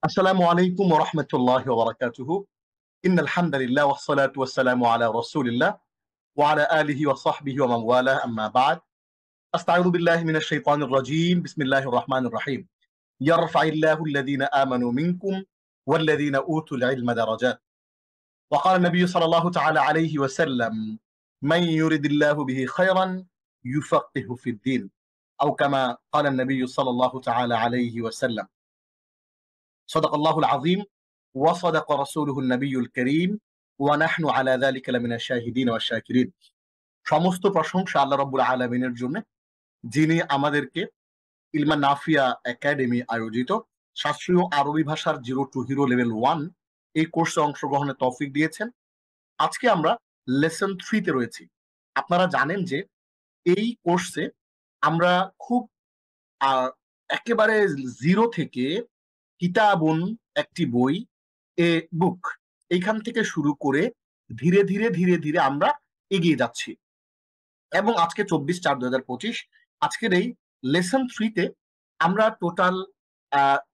আসসালামু আলাইকুম ওয়া রাহমাতুল্লাহি ওয়া বারাকাতুহু। ইন্নাল হামদালিল্লাহ ওয়াস সালাতু ওয়াস সালামু আলা রাসূলিল্লাহ ওয়া আলা আলিহি ওয়া সাহবিহি ওয়া মান ওয়ালাহ আম্মা বা'দ। আস্তাউযু বিল্লাহি মিনাশ শাইতানির রাজীম। বিসমিল্লাহির রাহমানির রাহিম। ইয়ারফা'ইল্লাহু আল্লাযীনা আমানু মিনকুম ওয়াল্লাযীনা উতুল ইলমা দারাজাত। ওয়া ক্বালা an-nabiyyu সাল্লাল্লাহু তাআলা আলাইহি ওয়া সাল্লাম মান ইউরিদিল্লাহু বিহি খায়রান ইউফাক্কিহু ফিদ-দীন। আও কামা ক্বালা an-nabiyyu সাল্লাল্লাহু তাআলা আলাইহি ওয়া সাল্লাম। সাদাকাল্লাহুল আযীম ওয়া সাদাকা রাসূলুহুন নাবিয়্যুল কারীম ওয়া নাহনু আলা যালিকা লামিনাশ শাহিদিন ওয়াশ শাকিরিন। সমস্ত প্রশংসা আল্লাহ রাব্বুল আলামিনের জন্য, যিনি আমাদেরকে ইলমা নাফিয়া একাডেমি আয়োজিত শাস্ত্রীয় আরবি ভাষার জিরো টু হিরো লেভেল 1 এই কোর্সে অংশগ্রহণের তৌফিক দিয়েছেন। আজকে আমরা লেসন 3 তে রয়েছি। আপনারা জানেন যে এই কোর্সে আমরা খুব একেবারে জিরো থেকে কিতাবুন একটি বই, এ বুক, এইখান থেকে শুরু করে ধীরে ধীরে ধীরে ধীরে আমরা এগিয়ে যাচ্ছি। এবং আজকে 24/4/2025 আজকের এই লেসন 3 তে আমরা টোটাল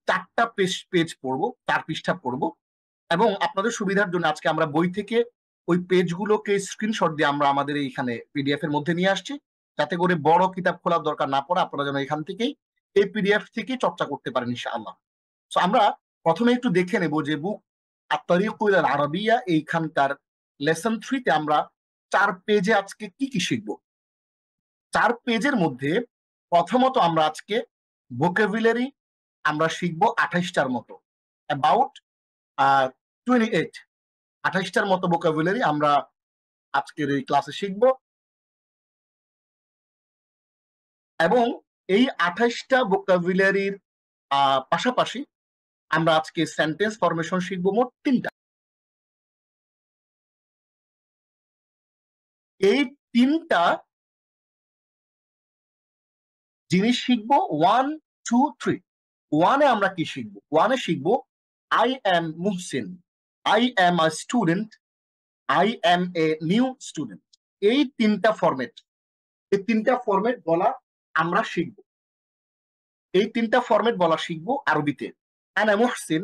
4টা পেজ পড়বো, 4 পৃষ্ঠা পড়বো। এবং আপনাদের সুবিধার জন্য আজকে আমরা বই থেকে ওই পেজগুলোকে স্ক্রিনশট দিয়ে আমরা আমাদের এইখানে পিডিএফ এর মধ্যে নিয়ে আসছি, যাতে করে বড় কিতাব খোলার দরকার না পড়ে, আপনারা যেন এখান থেকেই এই পিডিএফ থেকে চর্চা করতে পারেন ইনশাআল্লাহ। সো আমরা প্রথমে একটু দেখে নেব যে বুক আত-তারিকু ইলাল আরাবিয়া এইখানকার লেসন 3 তে আমরা 4 পেজে আজকে কি কি শিখব। 4 পেজের মধ্যে প্রথমত আমরা আজকে ভোকাবুলারি আমরা শিখব 28টার মতো, অ্যাবাউট 28 28টার মতো ভোকাবুলারি আমরা আজকের এই ক্লাসে শিখব। এবং এই 28টা ভোকাবুলারির পাশাপাশি আমরা আজকে সেন্টেন্স ফরমেশন শিখব মোট 3টা। এই 3টা জিনিস শিখবো 1 2 3। 1 এ আমরা কি শিখবো? 1 এ শিখবো I am Muhsin, I am a student, I am a new student. এই 3টা ফরম্যাট, এই 3টা ফরম্যাট বলা আমরা শিখবো। এই 3টা ফরম্যাট বলা শিখবো আরবিতে। আনা মুহসিন,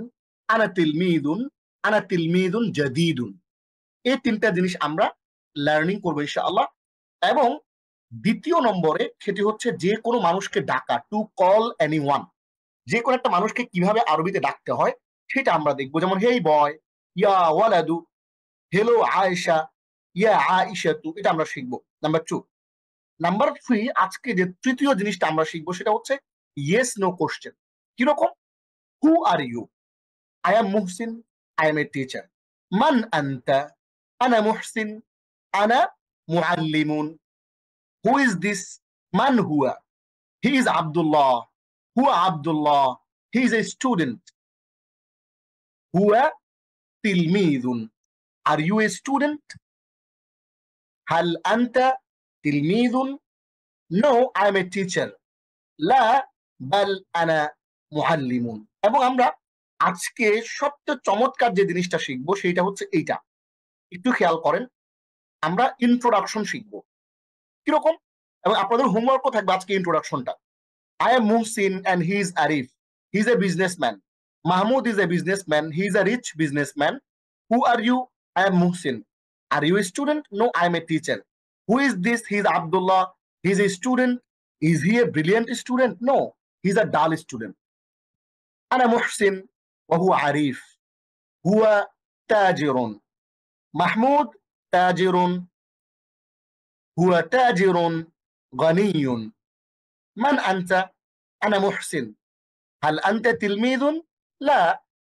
আনা তিলমিদুন, আনা তিলমিদুন জাদীদুন। এই 3টা জিনিস আমরা লার্নিং করবো ইনশাআল্লাহ। এবং দ্বিতীয় নম্বরে সেটি হচ্ছে যে কোনো মানুষকে ডাকা, টু কল এনিওয়ান। যে কোনো একটা মানুষকে কিভাবে আরবিতে ডাকতে হয় সেটা আমরা দেখবো। যেমন হেই বয়, ইয়া ওয়ালাদু, হেলো আয়েশা, ইয়া আয়েশাতু, এটা আমরা শিখবো। নাম্বার 2। নাম্বার 3, আজকে যে তৃতীয় জিনিসটা আমরা শিখবো সেটা হচ্ছে ইয়েস নো কোশ্চেন। কিরকম? Who are you? I am Muhsin, I am a teacher. মান আনতা? আনা মুহসিন, আনা মুআল্লিমুন। হু ইজ দিস? মান হুয়া? হি ইজ আব্দুল্লাহ, হুয়া Abdullah, he is a student, হুয়া তিলমিদুন। Are you a student? হাল আনতা তিলমিদুন? No, I am a teacher. লা, বাল আনা মুআল্লিমুন। এবং আমরা আজকে সবচেয়ে চমৎকার যে জিনিসটা শিখবো সেইটা হচ্ছে এইটা। একটু খেয়াল করেন, আমরা ইন্ট্রোডাকশন শিখবো। কিরকম? এবং আপনাদের হোমওয়ার্কও থাকবে আজকে ইন্ট্রোডাকশনটা। I am Muhsin and he is Arif. He is a businessman. Mahmoud is a businessman. He is a rich businessman. Who are you? I am Muhsin. Are you a student? No, I am a teacher. Who is this? He is Abdullah. He is a student. Is he a brilliant student? No, he is a dull student. أنا محسن وهو عريف. هو تاجر. محمود تاجر. هو تاجر غني. من أنت؟ أنا محسن. هل أنت تلميذ؟ لا،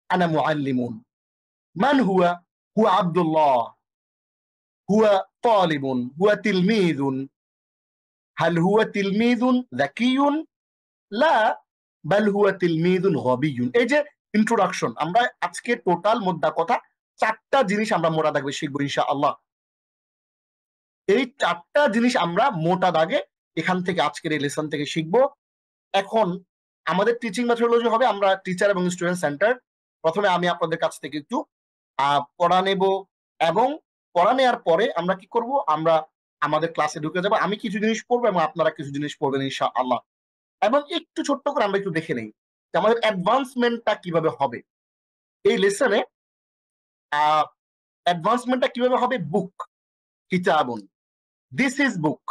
أنا معلم. من هو؟ هو عبد الله. هو طالب. هو تلميذ. هل هو تلميذ ذكي؟ لا، بل هو تلميذ غبي. এই যে introduction, আমরা আজকে total মোদ্দা কথা 4টা জিনিস আমরা মোটা দাগে শিখবো ইনশাআল্লাহ। এই 4টা জিনিস আমরা মোটা দাগে এখান থেকে আজকের এই লেসন থেকে শিখবো। এখন আমাদের টিচিং মেথোডোলজি হবে আমরা টিচার এবং স্টুডেন্ট সেন্টার। প্রথমে আমি আপনাদের কাছ থেকে একটু পড়া নেব, এবং পড়া নেওয়ার পরে আমরা কি করব, আমরা আমাদের ক্লাসে ঢুকে যাব। আমি কিছু জিনিস পড়বো এবং আপনারা কিছু জিনিস পড়বেন ইনশাআল্লাহ। এবং একটু ছোট্ট করে আমরা একটু দেখে নেই যে আমাদের অ্যাডভান্সমেন্টটা কিভাবে হবে। এই লেসনে অ্যাডভান্সমেন্টটা কিভাবে হবে? বুক, কিতাবুন, দিস ইজ বুক,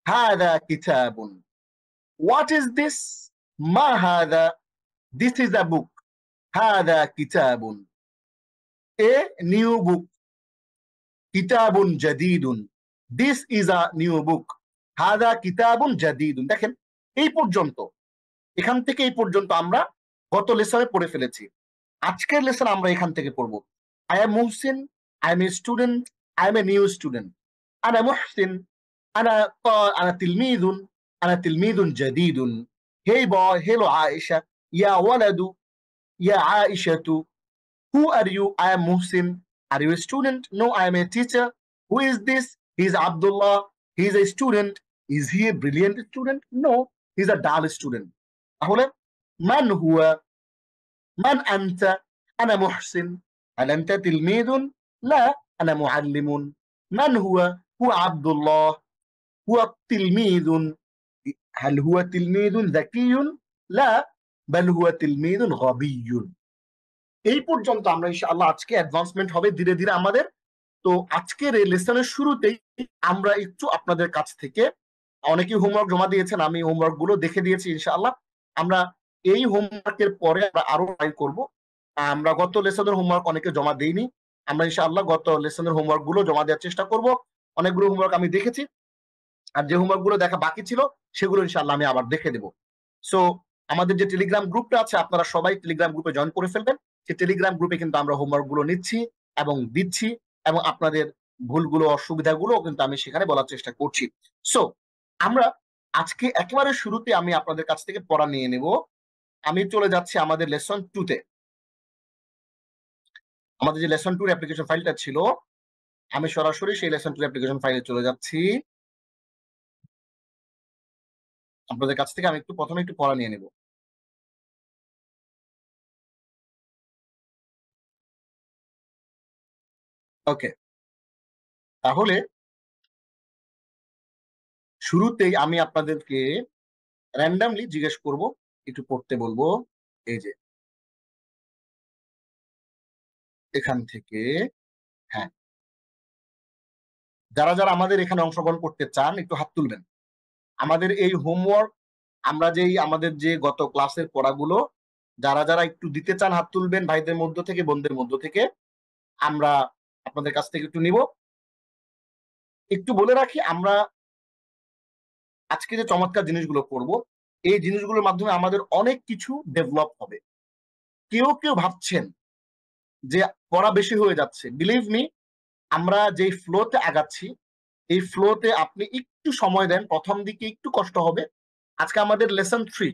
হাদা কিতাবুন, হোয়াট ইজ দিস, মা হাদা, দিস ইজ আ বুক, হাদা কিতাবুন, এ নিউ বুক, কিতাবুন জাদিদুন, this is a new book, হাদা কিতাবুন জাদিদুন। দেখেন এই পর্যন্ত, এখান থেকে এই পর্যন্ত আমরা গত লেসনে পড়ে ফেলেছি। আজকের লেসন আমরা এখান থেকে পড়বো। I am Muhsin, I am a student, I am a new student, আনা মুহসিন, আনা আনা তিলমিদুন, আনা তিলমিদুন জাদিদুন, হেই বয়, হেলো আয়েশা, ইয়া ওয়ালাদু, ইয়া আয়েশাতু, who are you? I am Muhsin. Are you a student? No, I am a teacher. Who is this? He is Abdullah. He is a student. Is he a brilliant student? No, he is a dull student. তাহলে মান হুয়া, মান আনতা, আনা মুহসিন, هل أنت تلميذ؟ لا، أنا معلم. من هو؟ هو عبد الله. هو تلميذ. هل هو تلميذ ذكي؟ لا، بل هو تلميذ غبي. এই পর্যন্ত আমরা ইনশাআল্লাহ আজকে অ্যাডভান্সমেন্ট হবে ধীরে ধীরে আমাদের। তো আজকের এই লেসনের শুরুতেই আমরা একটু আপনাদের কাছ থেকে, অনেকেই হোমওয়ার্ক জমা দিয়েছেন, আমি হোমওয়ার্ক গুলো দেখে দিয়েছি ইনশাআল্লাহ। আমরা এই হোমওয়ার্কের পরে আমরা আরো ট্রাই করব। আমরা গত লেসনের হোমওয়ার্ক অনেকে জমা দেইনি, আমরা ইনশাআল্লাহ গত লেসনের হোমওয়ার্ক গুলো জমা দেওয়ার চেষ্টা করব। অনেকগুলো হোমওয়ার্ক আমি দেখেছি, আর যে হোমওয়ার্ক গুলো দেখা বাকি ছিল সেগুলো ইনশাআল্লাহ আমি আবার দেখে দেব। সো আমাদের যে টেলিগ্রাম গ্রুপটা আছে, আপনারা সবাই টেলিগ্রাম গ্রুপে জয়েন করে ফেলবেন। সেই টেলিগ্রাম গ্রুপে কিন্তু আমরা হোমওয়ার্ক গুলো নিচ্ছি এবং দিচ্ছি, এবং আপনাদের ভুলগুলো অসুবিধাগুলো কিন্তু আমি সেখানে বলার চেষ্টা করছি। সো আমরা আজকে একেবারে শুরুতে আমি আপনাদের কাছ থেকে পড়া নিয়ে নেব। আমি চলে যাচ্ছি আমাদের লেসন 2 তে। আমাদের যে লেসন 2 এর অ্যাপ্লিকেশন ফাইলটা ছিল, আমি সরাসরি সেই লেসন 2 অ্যাপ্লিকেশন ফাইলে চলে যাচ্ছি। আপনাদের কাছ থেকে আমি একটু প্রথমে একটু পড়া নিয়ে নেব। ওকে, তাহলে শুরুতেই আমি আপনাদেরকে র্যান্ডামলি জিজ্ঞেস করব, একটু পড়তে বলবো। এই যে এখান থেকে, হ্যাঁ, যারা যারা আমাদের এখানে অংশগ্রহণ করতে চান একটু হাত তুলবেন। আমাদের এই হোমওয়ার্ক, আমরা যেই আমাদের যে গত ক্লাসের পড়াগুলো যারা যারা একটু দিতে চান হাত তুলবেন, ভাইদের মধ্য থেকে, বোনদের মধ্য থেকে, আমরা আপনাদের কাছ থেকে একটু নিব। একটু বলে রাখি, আমরা আজকে যে চমৎকার জিনিসগুলো করব, এই জিনিসগুলোর মাধ্যমে আমাদের অনেক কিছু ডেভেলপ হবে। কেউ কেউ ভাবছেন যে পড়া বেশি হয়ে যাচ্ছে, বিলিভ মি, আমরা যে ফ্লোতে আগাচ্ছি, এই ফ্লোতে আপনি একটু সময় দেন, প্রথম দিকে একটু কষ্ট হবে। আজকে আমাদের লেসন 3,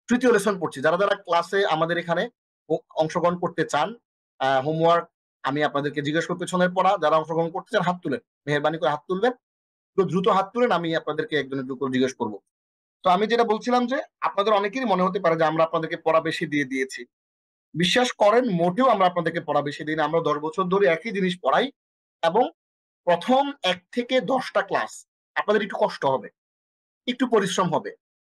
তৃতীয় লেসন পড়ছি। যারা যারা ক্লাসে আমাদের এখানে অংশগ্রহণ করতে চান, হোমওয়ার্ক আমি আপনাদেরকে জিজ্ঞেস করতে, পেছনের পড়া যারা অংশগ্রহণ করতে চান হাত তুলেন, মেহরবানি করে হাত তুলবেন, একটু দ্রুত হাত তুলেন, আমি আপনাদেরকে একজনের একটু করে জিজ্ঞেস করবো। তো আমি যেটা বলছিলাম যে আপনাদের অনেকেরই মনে হতে পারে যে আমরা আপনাদেরকে পড়া বেশি দিয়ে দিয়েছি। বিশ্বাস করেন, মোটেও আমরা আপনাদেরকে পড়া বেশি দিই না। আমরা 10 বছর ধরে একই জিনিস পড়াই, এবং প্রথম 1 থেকে 10টা ক্লাস আপনাদের একটু কষ্ট হবে, একটু পরিশ্রম হবে,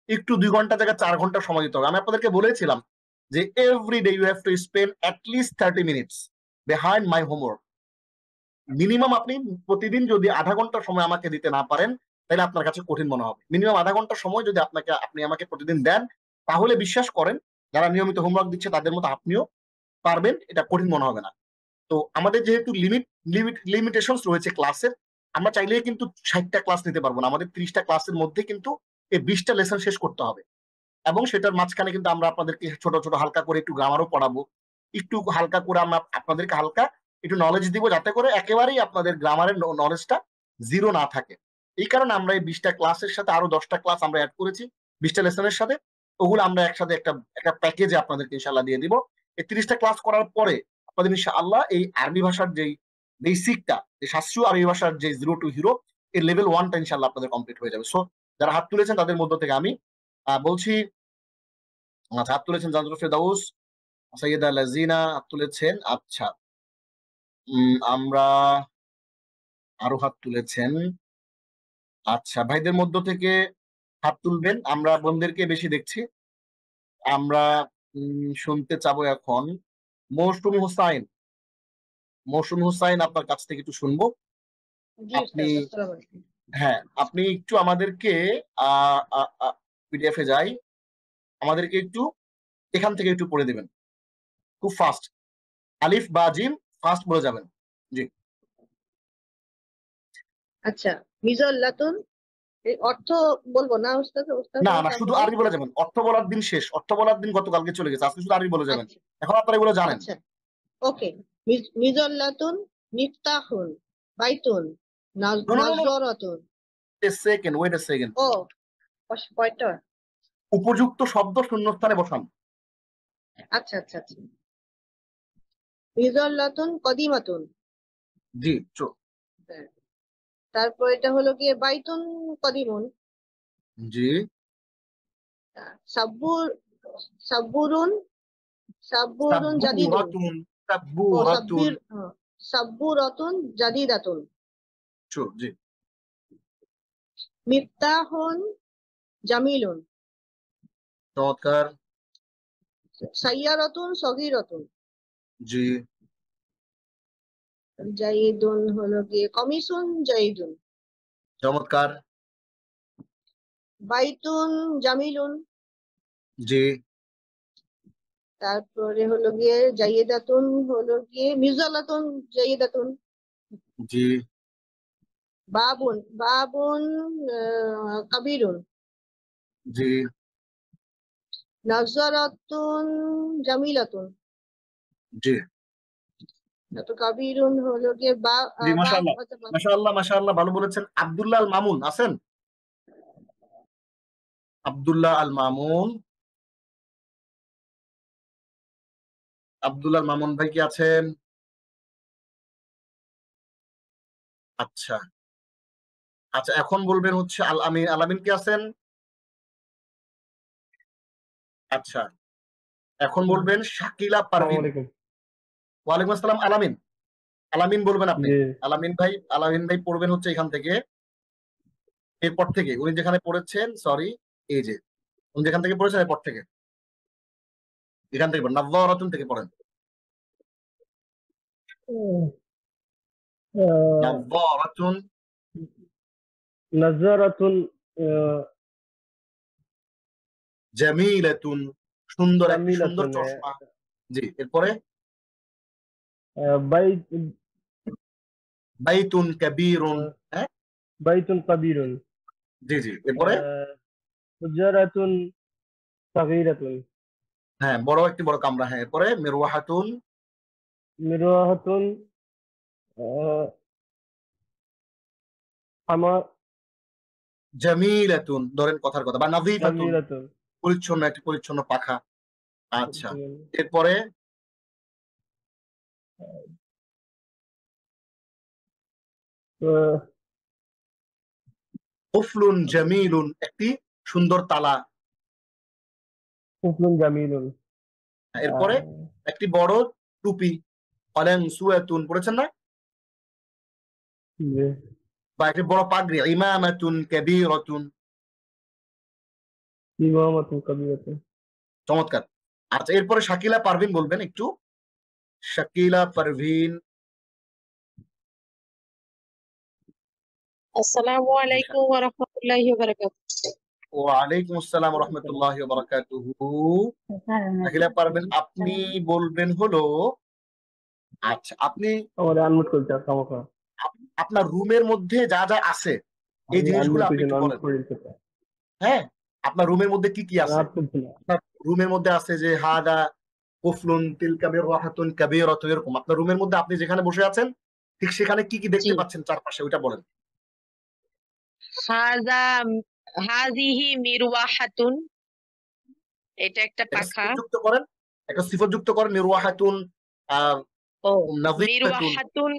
একটু 2 ঘন্টা জায়গায় 4 ঘন্টা সময় দিতে হবে। আমি আপনাদেরকে বলেছিলাম যে every day you have to spend at least 30 minutes behind my homework. Minimum আপনি প্রতিদিন যদি আধা ঘন্টা সময় আমাকে দিতে না পারেন, তাহলে আপনার কাছে কঠিন মনে হবে। মিনিমাম আধা ঘন্টা সময় যদি আপনি আমাকে প্রতিদিন দেন, তাহলে বিশ্বাস করেন, যারা নিয়মিত হোমওয়ার্ক দিচ্ছে তাদের মতো আপনিও পারবেন, এটা কঠিন মনে হবে না। তো আমাদের যেহেতু লিমিটেশন রয়েছে ক্লাসের, আমরা চাইলেই কিন্তু 60টা ক্লাস নিতে পারবো না। আমাদের 30টা ক্লাসের মধ্যে কিন্তু এই 20টা লেসন শেষ করতে হবে, এবং সেটার মাঝখানে কিন্তু আমরা আপনাদেরকে ছোট ছোট হালকা করে একটু গ্রামারও পড়াবো, একটু হালকা করে আমরা আপনাদেরকে হালকা একটু নলেজ দিব, যাতে করে একেবারেই আপনাদের গ্রামারের নলেজটা জিরো না থাকে। এই কারণে আমরা এই 20টা ক্লাসের সাথে আরো 10টা ক্লাস আমরা অ্যাড করেছি 20টা লেসনের সাথে। ওগুলো আমরা একসাথে একটা একটা প্যাকেজে আপনাদেরকে ইনশাআল্লাহ দিয়ে দিব। এই 30টা ক্লাস করার পরে আপনাদের ইনশাআল্লাহ এই আরবি ভাষার যেই বেসিকটা, যে শাস্ত্রীয় আরবি ভাষার যে 0 টু হিরো, এর লেভেল 1টা ইনশাআল্লাহ আপনাদের কমপ্লিট হয়ে যাবে। সো যারা হাত তুলেছেন তাদের মধ্য থেকে আমি বলছি, হাত তুলেছেন জান্নাতুল ফেরদাউস, সাইয়েদা লাজিনা হাত তুলেছেন। আচ্ছা, আমরা আরো হাত তুলেছেন। আচ্ছা, ভাইদের মধ্য থেকে হাত তুলবেন, আমরা বোনদেরকে বেশি দেখছি। আমরা শুনতে চাবো এখন মৌসুমী হুসাইন, মৌসুমী হুসাইন আপনার কাছ থেকে একটু শুনবো। জি আপনি উস্তাদ, আসসালামু আলাইকুম। হ্যাঁ, আপনি একটু আমাদেরকে পিডিএফ এ যাই, আমাদেরকে একটু এখান থেকে একটু পড়ে দেবেন খুব ফাস্ট, আলিফ বা জিম ফাস্ট বলে যাবেন। জি। আচ্ছা, মিজাল্লাতুন এর অর্থ বলবো না উস্তাদ? উস্তাদ না বলেন না, শুধু তারপরে। আরবি বলে যাবেন, অর্থ বলার দিন শেষ, অর্থ বলার দিন গতকালকে চলে গেছে, আজকে শুধু আরবি বলে যাবেন। আচ্ছা এখন আপনারা এগুলো জানেন। আচ্ছা, ওকে। মিজাল্লাতুন, মিফতাহুন, বাইতুন, নো নো নো, নাজরাতুন। Second, wait a second. ও, কয়টা? উপযুক্ত শব্দ শূন্যস্থানে বসান। আচ্ছা আচ্ছা আচ্ছা। মিজাল্লাতুন কদিমাতুন। জি। হ্যাঁ। তারপর এটা হলো গিয়ে বাইতুন কদিমুন। জি। সাব্বুর, সাব্বুরুন, সাব্বুরুন জাদিদুন। সাব্বুরাতুন, ও সাব্বুরাতুন। সাব্বুরাতুন জাদিদাতুন। জি। মিফতাহুন জামিলুন। চমৎকার। সাইয়ারাতুন সগীরাতুন। জি। জাইদুন হলো গিয়ে কমিসুন জাইদুন। চমৎকার। বাইতুন জামিলুন। জি। তারপরে হলো গিয়ে জাইদাতুন হলো গিয়ে মিজালাতুন জাইদাতুন। জি। বাবুন, বাবুন কাবিরুন। জি। নাজরাতুন জামিলাতুন। জি। তারপর কাবিরুন হলো গিয়ে জি, বাব, মাশাআল্লাহ, আচ্ছা, মাশাআল্লাহ, মাশাআল্লাহ, ভালো বলেছেন। আব্দুল্লাহ আল মামুন আছেন? আব্দুল্লাহ আল মামুন, আব্দুল্লাহ আল মামুন ভাই কি আছেন? আচ্ছা আচ্ছা, এখন বলবেন হচ্ছে আল আমিন, আলামিন কি আছেন? আচ্ছা, এখন বলবেন শাকিলা আসসালামু পারভিন। আলাইকুম। ওয়ালাইকুম আসসালাম। আলামিন, আলামিন বলবেন আপনি। জি। আলামিন ভাই, আলামিন ভাই পড়বেন হচ্ছে এখান থেকে, এরপর থেকে উনি যেখানে পড়েছেন, সরি, এই যে উনি যেখান থেকে পড়েছেন এরপর থেকে, এখান থেকে পড়েন, নাযরাতুন থেকে পড়েন। আহ, নাযরাতুন নাজারাতুন জামিলাতুন, সুন্দর, একটি সুন্দর জামিলাতুন, চশমা। জি, এরপরে বাইত বাইতুন কাবীরুন। হ্যাঁ, বাইতুন কাবীরুন, জি জি, এরপরে হুজরাতুন সাগীরাতুন, হ্যাঁ, বড় একটি বড় কামরা। হ্যাঁ, এরপরে মিরওয়াহাতুন মিরওয়াহাতুন আহ, হামা জামিলাতুন, ধরেন কথার কথা, বা নাযীফাতুন, জামিলাতুন, পরিচ্ছন্ন, একটি পরিচ্ছন্ন পাখা। আচ্ছা, এরপরে আহ, কুফলুন জামিলুন, একটি সুন্দর তালা। কুফলুন জামিলুন, এরপরে একটি বড় টুপি, অলেন সুয়াতুন, পড়েছেন না? জি। বা একটি বড় পাগড়ি, ইমামাতুন কাবীরাতুন। ইমামাতুন কাবীরাতুন। চমৎকার। আচ্ছা, এরপরে শাকিলা পারভিন বলবেন একটু। শাকিলা পারভিন। আসসালামু আলাইকুম ওয়া রাহমাতুল্লাহি ওয়া বারাকাতুহু। ওয়ালাইকুম আসসালাম ওয়া রাহমাতুল্লাহি ওয়া বারাকাতুহু। শাকিলা পারভিন, আপনি বলবেন হলো, আচ্ছা, আপনি আমাদের আনমিউট করতে আমাকে। আপনার রুমের মধ্যে যা যা আছে এই আমি জিনিসগুলো আনমিউট আপনি করছি, একটু আনমিউট বলেন। করে দিতে। হ্যাঁ, আপনার রুমের মধ্যে কি কি আছে? রাত করছি না। আপনার রুমের মধ্যে আছে যে হাদা কুফলুন তিলকা মিরওয়াহাতুন কাবীরাতুন, এরকম আপনার রুমের মধ্যে আপনি যেখানে বসে আছেন ঠিক সেখানে কি কি জি, দেখতে পাচ্ছেন চারপাশে, ওইটা বলেন। হাযা হাযিহি মিরওয়াহাতুন, এটা একটা একটা পাখা। সিফত যুক্ত করেন, একটা সিফত যুক্ত করেন, মিরওয়াহাতুন আহ ও, নাযীফাতুন। মিরওয়াহাতুন,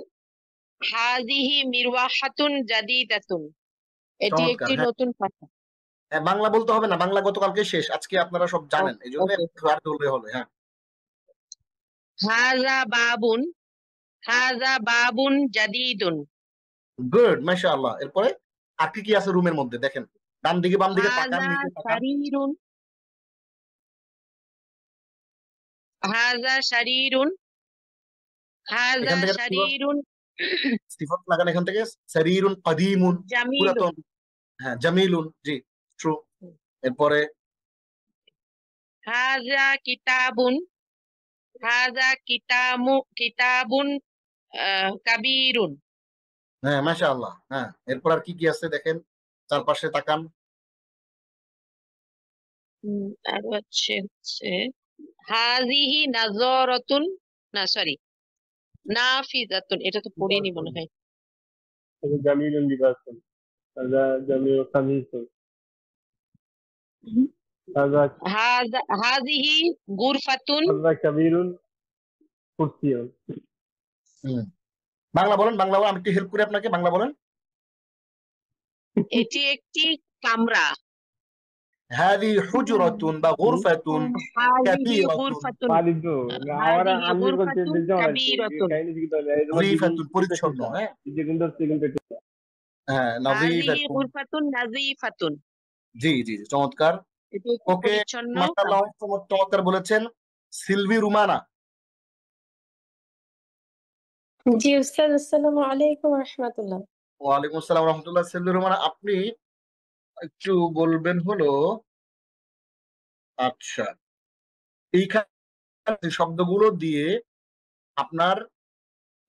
হাযিহি মিরওয়াহাতুন জাদিদাতুন, এটি চমৎকার। একটি হ্যাঁ, নতুন পাখা। বাংলা বলতে হবে না, বাংলা গতকালকে শেষ, আজকে আপনারা সব জানেন, এই জন্য ওকে। আর বললে হবে। হ্যাঁ, হাযা বাবুন, হাযা বাবুন জাদিদুন, গুড, মাশাআল্লাহ। এরপরে আর কি কি আছে রুমের মধ্যে দেখেন, ডান দিকে বাম দিকে তাকান, হাযা নিচে তাকান। সারিরুন, হাজা শারীরুন, হাজা এখান থেকে শারীরুন সিফাত লাগান এখান থেকে, সারিরুন কাদিমুন, জামিলুন, পুরাতন। হ্যাঁ, জামিলুন, জি ট্রু। এরপরে হাজা কিতাবুন, হাজা কিতাবুন কাবীরুন। হ্যাঁ, মাশাআল্লাহ। হ্যাঁ, এরপর আর কি কি আছে দেখেন, চারপাশে তাকান। আর হচ্ছে হাজিহি নাযরাতুন, না সরি, নাফিজাতুন, এটা তো পড়িনি মনে হয়। جميل لباس. هذا جميل قميص. هذا হাজিহি গুরফাতুন, هذا كبير كرسي. হুম, বাংলা বলেন, বাংলা বলেন, আমি একটু হেল্প করি আপনাকে, বাংলা বলেন। এটি একটি কামরা। হাদি হুজরাতুন বা গুরফাতুন হাজিহি কাবীরাতুন, গুরফাতুন, পালিত আমার হাজিহি আনমির করতে গুরফাতুন দিতে হবে কাবীরাতুন, কাহিনী দিতে হবে নাযীফাতুন, পরিচ্ছন্ন। হ্যাঁ, কিন্তু হ্যাঁ, হাজিহি নাযীফাতুন, গুরফাতুন নাযীফাতুন, জি জি জি, চমৎকার। এটি একটি ওকে, পরিচ্ছন্ন মাশাআল্লাহ, চমৎকার বলেছেন। সিলভি রুমানা। জি উস্তাদ, আসসালামু আলাইকুম রাহমাতুল্লাহ। ওয়ালাইকুম আসসালাম রহমতুল্লাহ। সিলভি রুমানা, আপনি একটু বলবেন হলো, আচ্ছা, এইখানে যে শব্দগুলো দিয়ে আপনার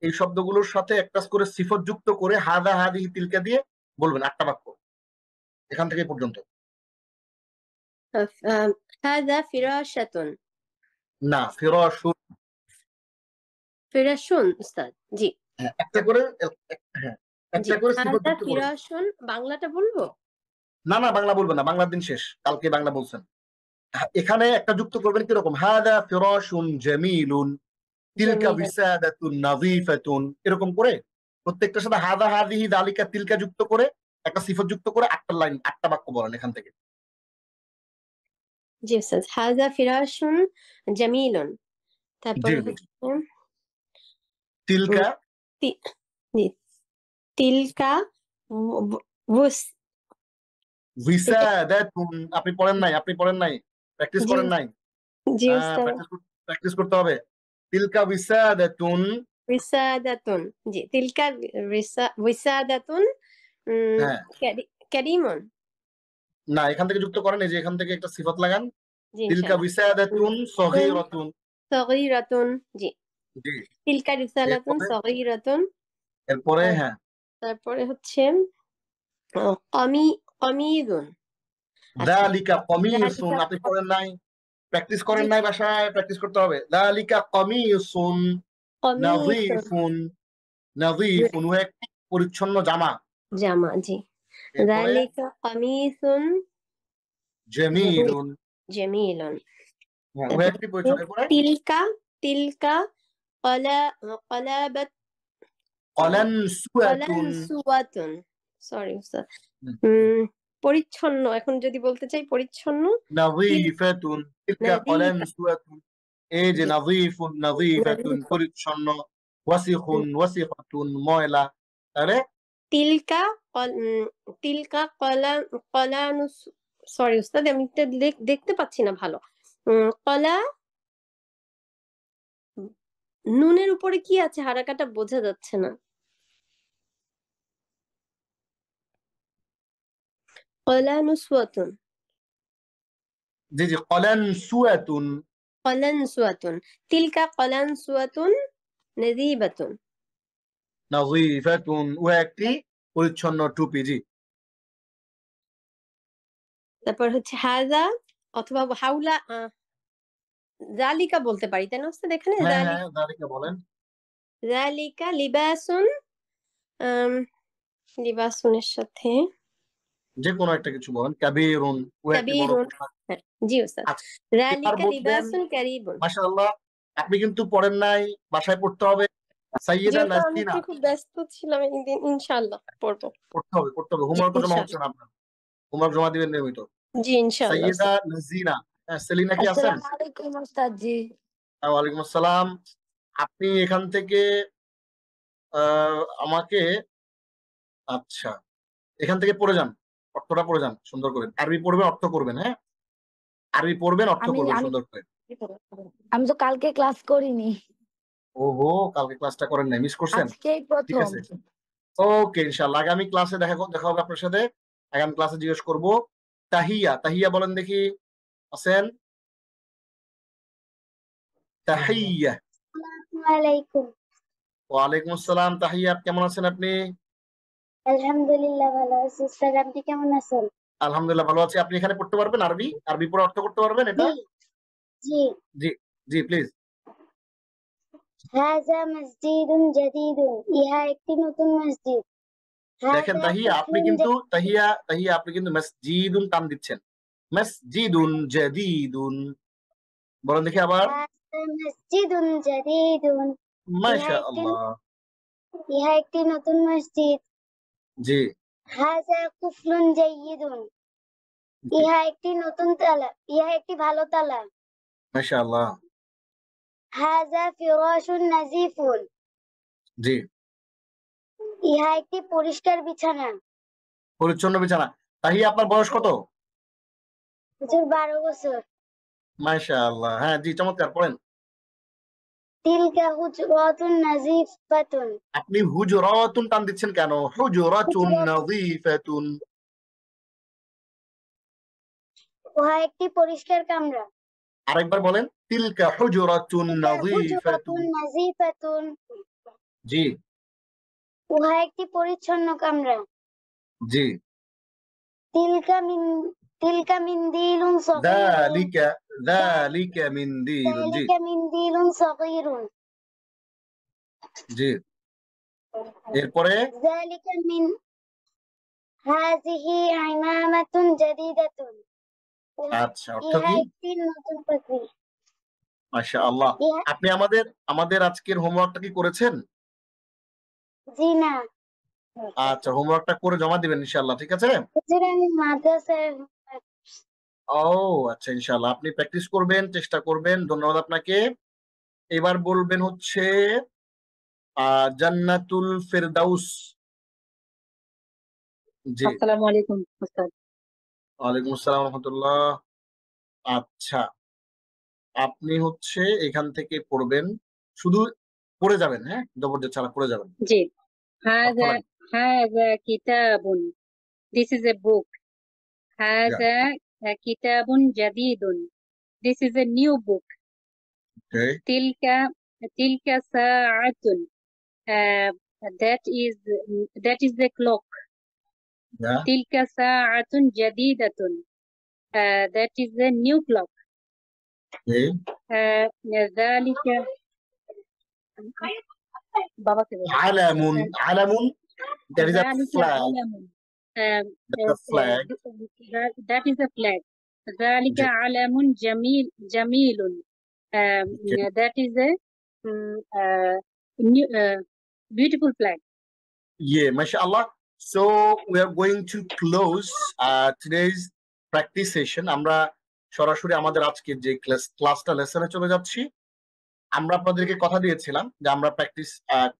এই শব্দগুলোর সাথে একটা করে সিফত যুক্ত করে হাদা হাদিহি তিলকা দিয়ে বলবেন 8টা বাক্য, এখান থেকে এই পর্যন্ত। هذا ফিরাশাতুন। না, ফিরাশুন। ফিরাশুন উস্তাদ, জি। হ্যাঁ, একটা করে, হ্যাঁ, জি, একটা করে সিফত হাদা যুক্ত করবেন। ফিরাশুন, বাংলাটা বলবো? না না, বাংলা বলবেন না, বাংলার দিন শেষ, কালকে বাংলা বলছেন। এখানে একটা যুক্ত করবেন কিরকম, হাদা ফিরাশুন জামিলুন, তিলকা জামিলা। বিসাদাতুন নাযীফাতুন, এরকম করে প্রত্যেকটার সাথে হাদা হাদিহি যালিকা তিলকা যুক্ত করে একটা সিফত যুক্ত করে 8টা লাইন, 8টা বাক্য বলেন এখান থেকে। জি উস্তাদ, হাদা ফিরাশুন জামিলুন। জি তারপরে জি, হচ্ছে তিলকা তি- জি, তিলকা ওয়াস। বিসাদাতুন, আপনি পড়েন নাই, আপনি পড়েন নাই, প্র্যাকটিস জি করেন নাই। জি হ্যাঁ, উস্তাদ। প্র্যাকটিস করতে হবে। তিলকা বিসাদাতুন, রিসাদাতুন, জি, তিলকা রিসাদাতুন হ্যাঁ, কারিমুন। না, এখান থেকে যুক্ত করেন, এই যে এখান থেকে একটা সিফাত লাগান, জি তিলকা ইনশাআল্লাহ। বিসাদাতুন সগীরাতুন, সগীরাতুন, জি, জি। তিলকা রিসালাতুন এরপরে সগীরাতুন। এরপরে হ্যাঁ, তারপরে হচ্ছে কমিদুন। আচ্ছা, যালিকা কমিসুন, যালিকা আপনি পড়েন নাই, প্র্যাকটিস জি, করেন নাই, বাসায় প্র্যাকটিস করতে হবে। যালিকা কমিসুন কমিসুন নাযীফুন, নাযীফুন ও এক পরিচ্ছন্ন জামা। জামা, জি। এরপরে যালিকা কমিসুন জামিলুন, জামিলুন। হ্যাঁ, ও তারপর একটি পরিচ্ছন্ন। এরপরে তিলকা তিলকা কলাবাত কলানসুয়াতুন, কলানসুয়াতুন। সরি উস্তাদ। হুম, পরিচ্ছন্ন, এখন যদি বলতে চাই পরিচ্ছন্ন। নাযীফাতুন, তিলকা নাযীফা, কলানসুয়াতুন, এই যে জি, নাযীফুন নাযীফাতুন, নাযীফা। পরিচ্ছন্ন। ওয়াসিখুন ওয়াসিখাতুন, ময়লা। তাহলে তিলকা তিলকা কলানুস। সরি উস্তাদ, আমি এটা দেখতে পাচ্ছি না ভালো। কলা, নুনের উপরে কি আছে হারাকাটা বোঝা যাচ্ছে না। কলানুসওয়াতুন, জি জি, কলানসুয়াতুন, কলানসুয়াতুন, তিলকা কলানসুয়াতুন নাযীবাতুন। নাযীফাতুন ও একটি পরিচ্ছন্ন টুপি, জি। তারপর হচ্ছে হাজা অথবা হাউলা, জালিকা বলতে পারি তাই না উস্তাদ? এখানে হ্যাঁ হ্যাঁ, যালিকা বলেন। জালিকা লিবাসুন, আম, লিবাসুনের সাথে যে কোনো একটা কিছু বলেন। কাবীরুন ও একটি বড় কাবীরুন। পোশাক। হ্যাঁ, জি উস্তাদ, আচ্ছা, এবার জালিকা বলবেন, লিবাসুন কারিবুন। মাশাআল্লাহ, আপনি কিন্তু পড়েন নাই, বাসায় পড়তে হবে। সাইয়েদা যেহেতু আমি নাজনীনা, একটু খুব ব্যস্ত ছিলাম এই দিন, ইনশাআল্লাহ পড়বো। পড়তে হবে, পড়তে হবে। জি হোমওয়ার্ক তো জমা হচ্ছে ইনশাআল্লাহ। না আপনার, হোমওয়ার্ক জমা দিবেন নিয়মিত। জি ইনশাআল্লাহ সাইয়েদা উস্তাদ। নাজিনা, হ্যাঁ, সেলিনা কি আছেন? আসসালামু আলাইকুম ওস্তাদ জি। ওয়ালাইকুম আসসালাম। আপনি এখান থেকে আমাকে, আচ্ছা, এখান থেকে পড়ে যান, অর্থটা পড়ে যান সুন্দর করে। আরবি পড়বেন, অর্থ করবেন, হ্যাঁ, আরবি পড়বেন, অর্থ আমি করবেন আমি সুন্দর করে। আমি তো কালকে ক্লাস করিনি, ওহো, কালকে ক্লাসটা করেন নাই, মিস করছেন। আজকেই ঠিক প্রথম। আছে, ওকে, ইনশাআল্লাহ আগামী ক্লাসে দেখা হবে আপনার সাথে। আগামী ক্লাসে জিজ্ঞেস করব। তাহিয়া, তাহিয়া বলেন দেখি, আছেন? তাহিয়া। আলাইকুম। ওয়ালাইকুম আসসালাম। তাহিয়া, কেমন আছেন আপনি? আলহামদুলিল্লাহ ভালো আছি। স্যার আপনি কেমন আছেন? আলহামদুলিল্লাহ ভালো আছি। আপনি এখানে পড়তে পারবেন আরবি? আরবি পড়ে অর্থ করতে পারবেন এটা? জি জি। জি জি, প্লিজ। হাযা মসজিদুন জাদীদুন, ইহা একটি নতুন মসজিদ। দেখেন হাযা তাহিয়া, আপনি কুফরুন কিন্তু তাহিয়া আপনি কিন্তু মসজিদুন টান দিচ্ছেন। মসজিদুন জাদীদুন, বলেন দেখি আবার। হাযা মসজিদুন জাদীদুন, মাশাআল্লাহ। ইহা একটি নতুন মসজিদ। জি হাযা কুফরুন জাইয়িদুন, জি, ইহা একটি ভালো তালা। মাশাআল্লাহ। হাযা ফিরাশুন নাযীফুন, জি, ইহা একটি পরিষ্কার বিছানা। পরিচ্ছন্ন বিছানা। তাহিয়া, আপনার বয়স কত? হুজুর 12 বছর। মাশাআল্লাহ, হ্যাঁ জি, চমৎকার, পড়েন। তিলকা হুজরাতুন নাযীফাতুন, আপনি হুজরাতুন টান দিচ্ছেন কেন? হুজরাতুন হুজরাত নাযীফাতুন। উহা একটি পরিষ্কার কামরা। আরেকবার বলেন। তিলকা হুজরাতুন তিলকা নাযীফাতুন। হুজরাতুন নাযীফাতুন, জি উহা একটি পরিচ্ছন্ন কামরা। জি। তিলকা মিনদিলুন সগীরুন, যালিকা মিনদিলুন। জি যালিকা মিনদিলুন সগীরুন, জি। এরপরে যালিকা মিন হাযিহি ইমামাতুন জাদীদাতুন, আচ্ছা, অর্থ ইহা কি? একটি নতুন পাখি। মাশাআল্লাহ। ইহা আপনি আমাদের আজকের হোমওয়ার্কটা কি করেছেন? জি না আচ্ছা, হোমওয়ার্কটা করে জমা দিবেন ইনশাআল্লাহ, ঠিক আছে? হুজুর, আমি মাদ্রাসায় ও আচ্ছা, ইনশাআল্লাহ আপনি প্র্যাকটিস করবেন, চেষ্টা করবেন। ধন্যবাদ আপনাকে। এবার বলবেন হচ্ছে জান্নাতুল ফেরদাউস। জি। আসসালামু আলাইকুম উস্তাদ। ওয়ালাইকুম আসসালাম ওয়া রাহমাতুল্লাহ। আচ্ছা, আপনি হচ্ছে এখান থেকে পড়বেন, শুধু পড়ে যাবেন, হ্যাঁ, জবরদস্ত ছাড়া পড়ে যাবেন। জি। অর্থ হাযা লাগবে। হাযা কিতাবুন, this is a book. Yeah, হাযা কিতাবুন জাদীদুন, this is a new book. okay. তিলকা তিলকা সাআতুন, that is the clock. Yeah, তিলকা সাআতুন জাদীদাতুন, that is a new clock. okay. যালিকা বাবাকে বলো। Alamun, there is a ذلك flag. علم. Um, That's a flag. that is a flag. ذلك G, علم جميل. okay. That is a new, beautiful flag. Yeah, mashallah. So we are going to close today's practice session. আমরা সরাসরি আমাদের আজকের যে ক্লাসটা লেসনে চলে যাচ্ছি। আমরা আপনাদেরকে কথা দিয়েছিলাম যে আমরা প্র্যাকটিস